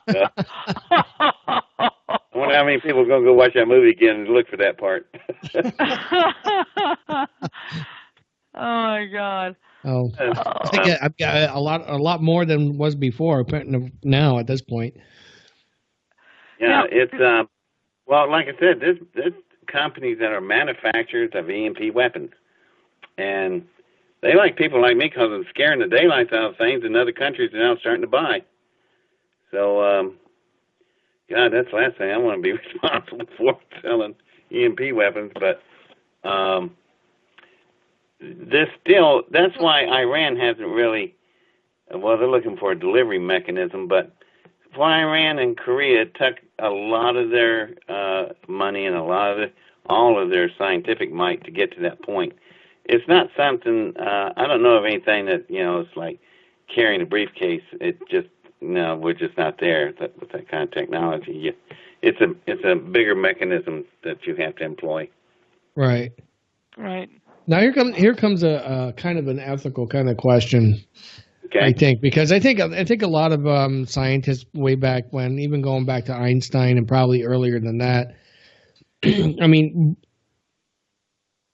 I wonder how many people are going to go watch that movie again and look for that part. Oh my God! Oh, I've got a lot more than was before. Now at this point. Yeah, it's well, like I said, there's companies that are manufacturers of EMP weapons, and they like people like me because I'm scaring the daylights out of things, and other countries are now starting to buy. So, God, that's the last thing I want to be responsible for, selling EMP weapons. But that's why Iran hasn't really well, they're looking for a delivery mechanism, but for Iran and Korea, it took a lot of their money and all of their scientific might to get to that point. It's not something, I don't know of anything that, it's like carrying a briefcase. It just, no, we're just not there with that kind of technology. It's a bigger mechanism that you have to employ. Right. Right. Now here comes a kind of an ethical kind of question. Okay. I think because I think a lot of scientists way back when, even going back to Einstein and probably earlier than that. I mean,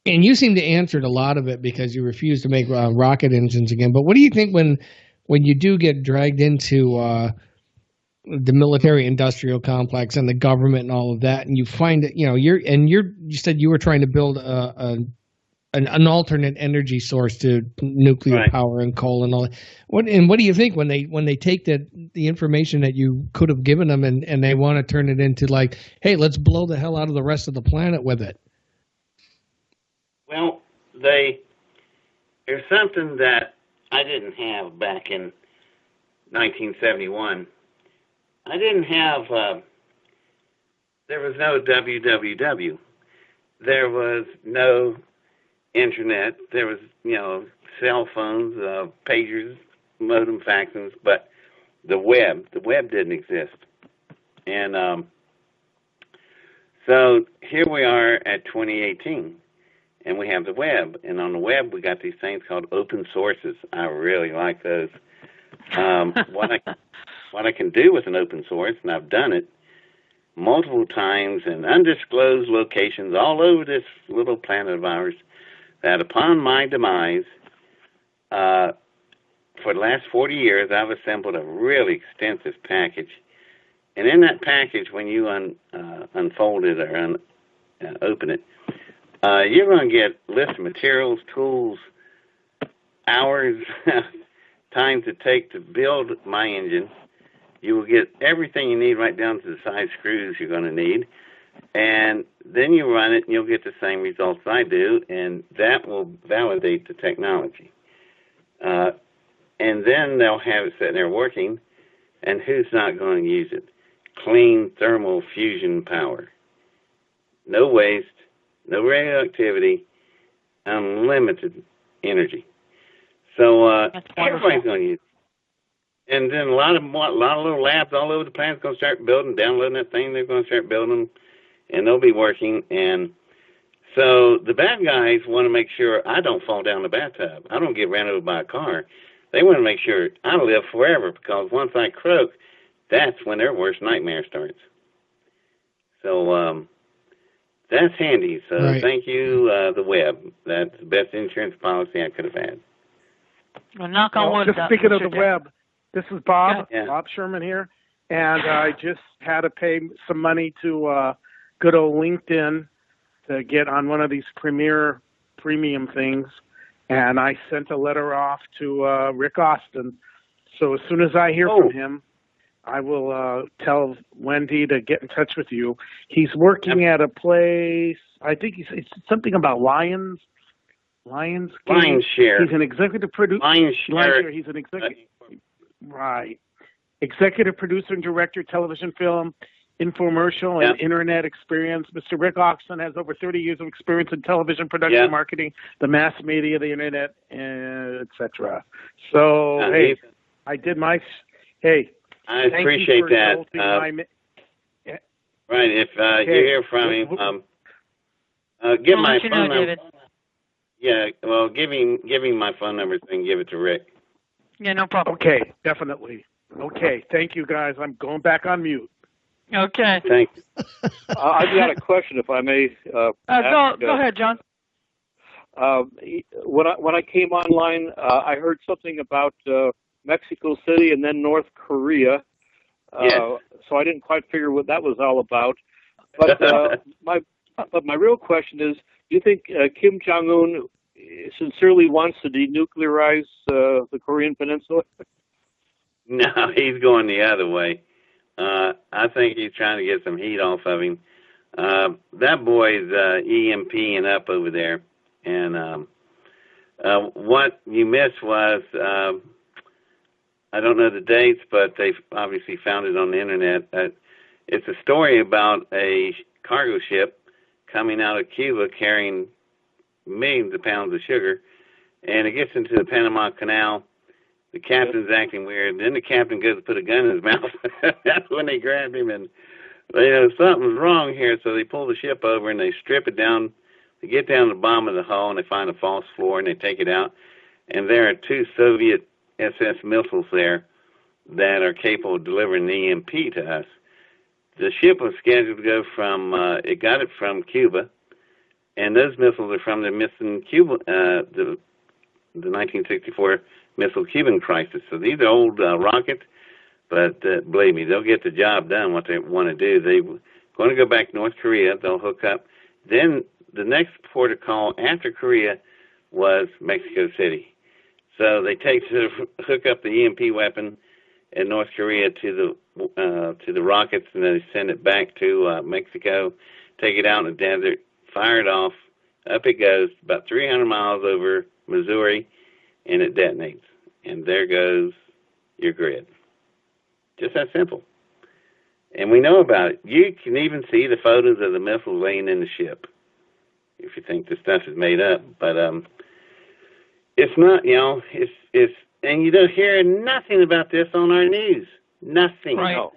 and you seem to answer a lot of it because you refuse to make rocket engines again. But what do you think when you do get dragged into the military-industrial complex and the government and all of that, and you find that you said you were trying to build an alternate energy source to nuclear power and coal and all that. What do you think when they take the information that you could have given them and they want to turn it into like, hey, let's blow the hell out of the rest of the planet with it? Well, there's something that I didn't have back in 1971. I didn't have, there was no www. There was no internet. There was, cell phones, pagers, modem faxes, but the web didn't exist. And so here we are at 2018, and we have the web. And on the web, we got these things called open sources. I really like those. What I can do with an open source, and I've done it multiple times in undisclosed locations all over this little planet of ours, that upon my demise, for the last 40 years, I've assembled a really extensive package. And in that package, when you unfold it or open it, you're going to get lists of materials, tools, hours, time to take to build my engine. You will get everything you need right down to the size screws you're going to need. And then you run it, and you'll get the same results I do, and that will validate the technology. And then they'll have it sitting there working, and who's not going to use it? Clean thermal fusion power. No waste, no radioactivity, unlimited energy. So everybody's going to use it. And then a lot of little labs all over the planet are going to start building, downloading that thing. They're going to start building them, and they'll be working. And so the bad guys want to make sure I don't fall down the bathtub. I don't get ran over by a car. They want to make sure I live forever, because once I croak, that's when their worst nightmare starts. So that's handy. So Thank you, the web. That's the best insurance policy I could have had. Well, knock on wood. Just speaking of the web, this is Bob, Bob Sherman here, and I just had to pay some money to good old LinkedIn to get on one of these premium things, and I sent a letter off to Rick Austin. So as soon as I hear from him, I will tell Wendy to get in touch with you. He's working at a place, I think it's something about Lions Share. He's an executive producer. Lions Share. He's an executive. Right. Executive producer and director, television, film, infomercial, and internet experience. Mr. Rick Austin has over 30 years of experience in television production, marketing, the mass media, the internet, etc. So, I did my... I appreciate that. Right. If you hear from him, give my phone number. David. Yeah, well, give him my phone number so I can give it to Rick. Yeah, no problem. Okay, definitely. Okay, thank you, guys. I'm going back on mute. Okay. Thanks. I've got a question, if I may. Go ahead, John. When I came online, I heard something about Mexico City and then North Korea. So I didn't quite figure what that was all about. But my real question is, do you think Kim Jong-un sincerely wants to denuclearize the Korean Peninsula? No, he's going the other way. I think he's trying to get some heat off of him. That boy's EMPing up over there. And what you missed was I don't know the dates, but they've obviously found it on the internet. It's a story about a cargo ship coming out of Cuba carrying millions of pounds of sugar, and it gets into the Panama Canal. The captain's acting weird. Then the captain goes to put a gun in his mouth. That's when they grabbed him, and something's wrong here. So they pull the ship over and they strip it down. They get down to the bottom of the hull and they find a false floor and they take it out. And there are 2 Soviet SS missiles there that are capable of delivering the EMP to us. The ship was scheduled to go from, it got it from Cuba, and those missiles are from the missing Cuba, the 1964 missile Cuban crisis. So these are old rockets, but believe me, they'll get the job done, what they want to do. They're going to go back to North Korea. They'll hook up. Then the next port of call after Korea was Mexico City. So they hook up the EMP weapon in North Korea to the rockets, and then they send it back to Mexico, take it out in the desert, fire it off, up it goes, about 300 miles over Missouri, and it detonates. And there goes your grid. Just that simple. And we know about it. You can even see the photos of the missiles laying in the ship, if you think the stuff is made up. But it's not, and you don't hear nothing about this on our news. Nothing. Right.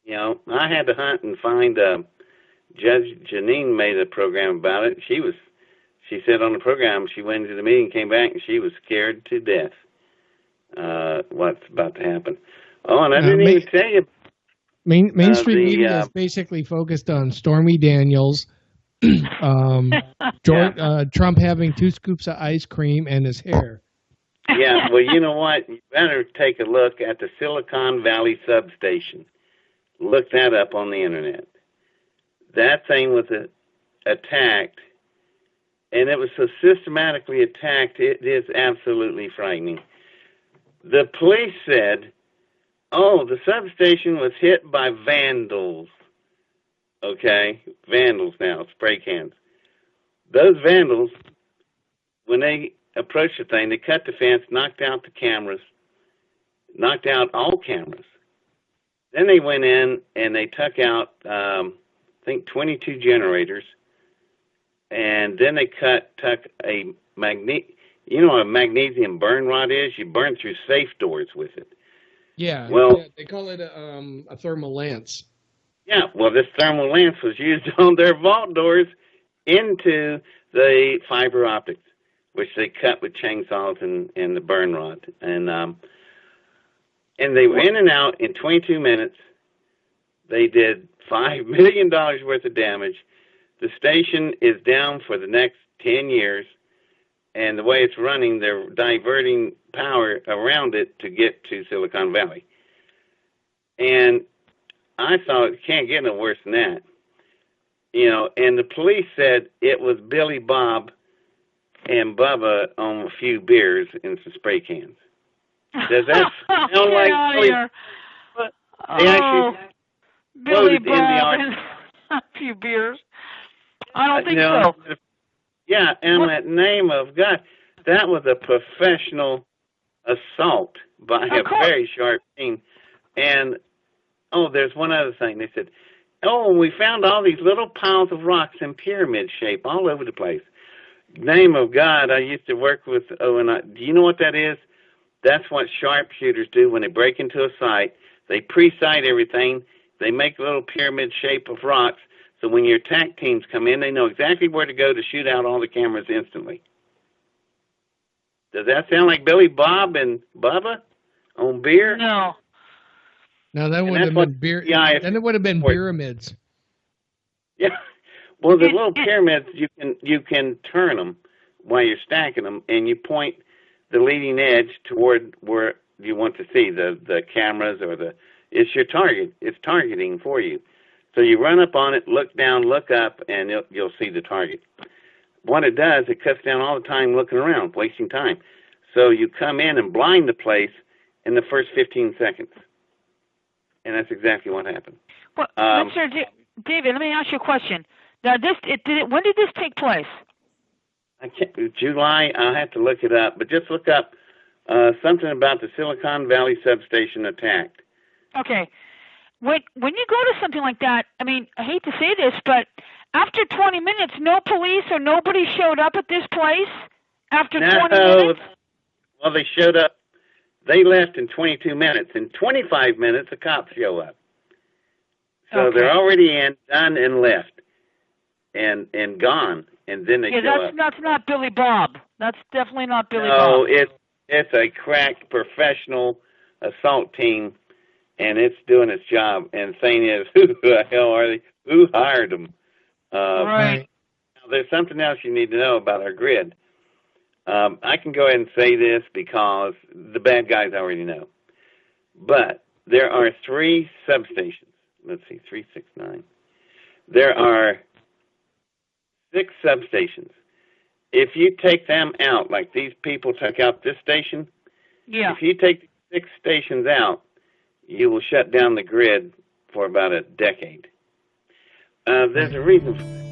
I had to hunt and find, Judge Janine made a program about it. She said on the program, she went into the meeting, came back, and she was scared to death what's about to happen. Oh, and I didn't even tell you. Mainstream media is basically focused on Stormy Daniels, Trump having 2 scoops of ice cream and his hair. Yeah, well, you know what? You better take a look at the Silicon Valley substation. Look that up on the internet. That thing was attacked, and it was so systematically attacked, it is absolutely frightening. The police said, the substation was hit by vandals. Okay, vandals now, spray cans. Those vandals, when they approached the thing, they cut the fence, knocked out the cameras, knocked out all cameras. Then they went in and they took out, I think, 22 generators, and then they took a a magnesium burn rod is? You burn through safe doors with it. Yeah, well, they call it a thermal lance. Yeah, well, this thermal lance was used on their vault doors into the fiber optics, which they cut with chainsaws and the burn rod. And they were in and out in 22 minutes. They did $5 million worth of damage. The station is down for the next 10 years. And the way it's running, they're diverting power around it to get to Silicon Valley. And I thought, it can't get no worse than that. And the police said it was Billy Bob and Bubba on a few beers and some spray cans. Does that sound like Billy Bob and a few beers? I don't think so. Yeah, and that name of God, that was a professional assault by a very sharp team. And, there's one other thing. They said, we found all these little piles of rocks in pyramid shape all over the place. Name of God, I used to work with, do you know what that is? That's what sharpshooters do when they break into a site. They pre-site everything. They make a little pyramid shape of rocks. So when your attack teams come in, they know exactly where to go to shoot out all the cameras instantly. Does that sound like Billy Bob and Bubba on beer? No. No, that would have been beer. Then it would have been pyramids. Yeah. Well, the little pyramids, you can turn them while you're stacking them, and you point the leading edge toward where you want to see the cameras it's your target. It's targeting for you. So you run up on it, look down, look up, and you'll see the target. What it does, it cuts down all the time looking around, wasting time. So you come in and blind the place in the first 15 seconds. And that's exactly what happened. Well, Mr. David, let me ask you a question. Now, when did this take place? July, I'll have to look it up, but just look up something about the Silicon Valley substation attacked. Okay. When you go to something like that, I mean, I hate to say this, but after 20 minutes, no police or nobody showed up at this place after 20 minutes? Well, they showed up. They left in 22 minutes. In 25 minutes, the cops show up. So they're already in, done, and left, and gone. And then they show up. That's not Billy Bob. That's definitely not Billy Bob. No, it's a crack professional assault team, and it's doing its job. And the thing is, who the hell are they? Who hired them? Right. Now, there's something else you need to know about our grid. I can go ahead and say this because the bad guys already know. But there are 3 substations. Let's see, 3, 6, 9. There are 6 substations. If you take them out, like these people took out this station, if you take 6 stations out, you will shut down the grid for about a decade. There's a reason for that.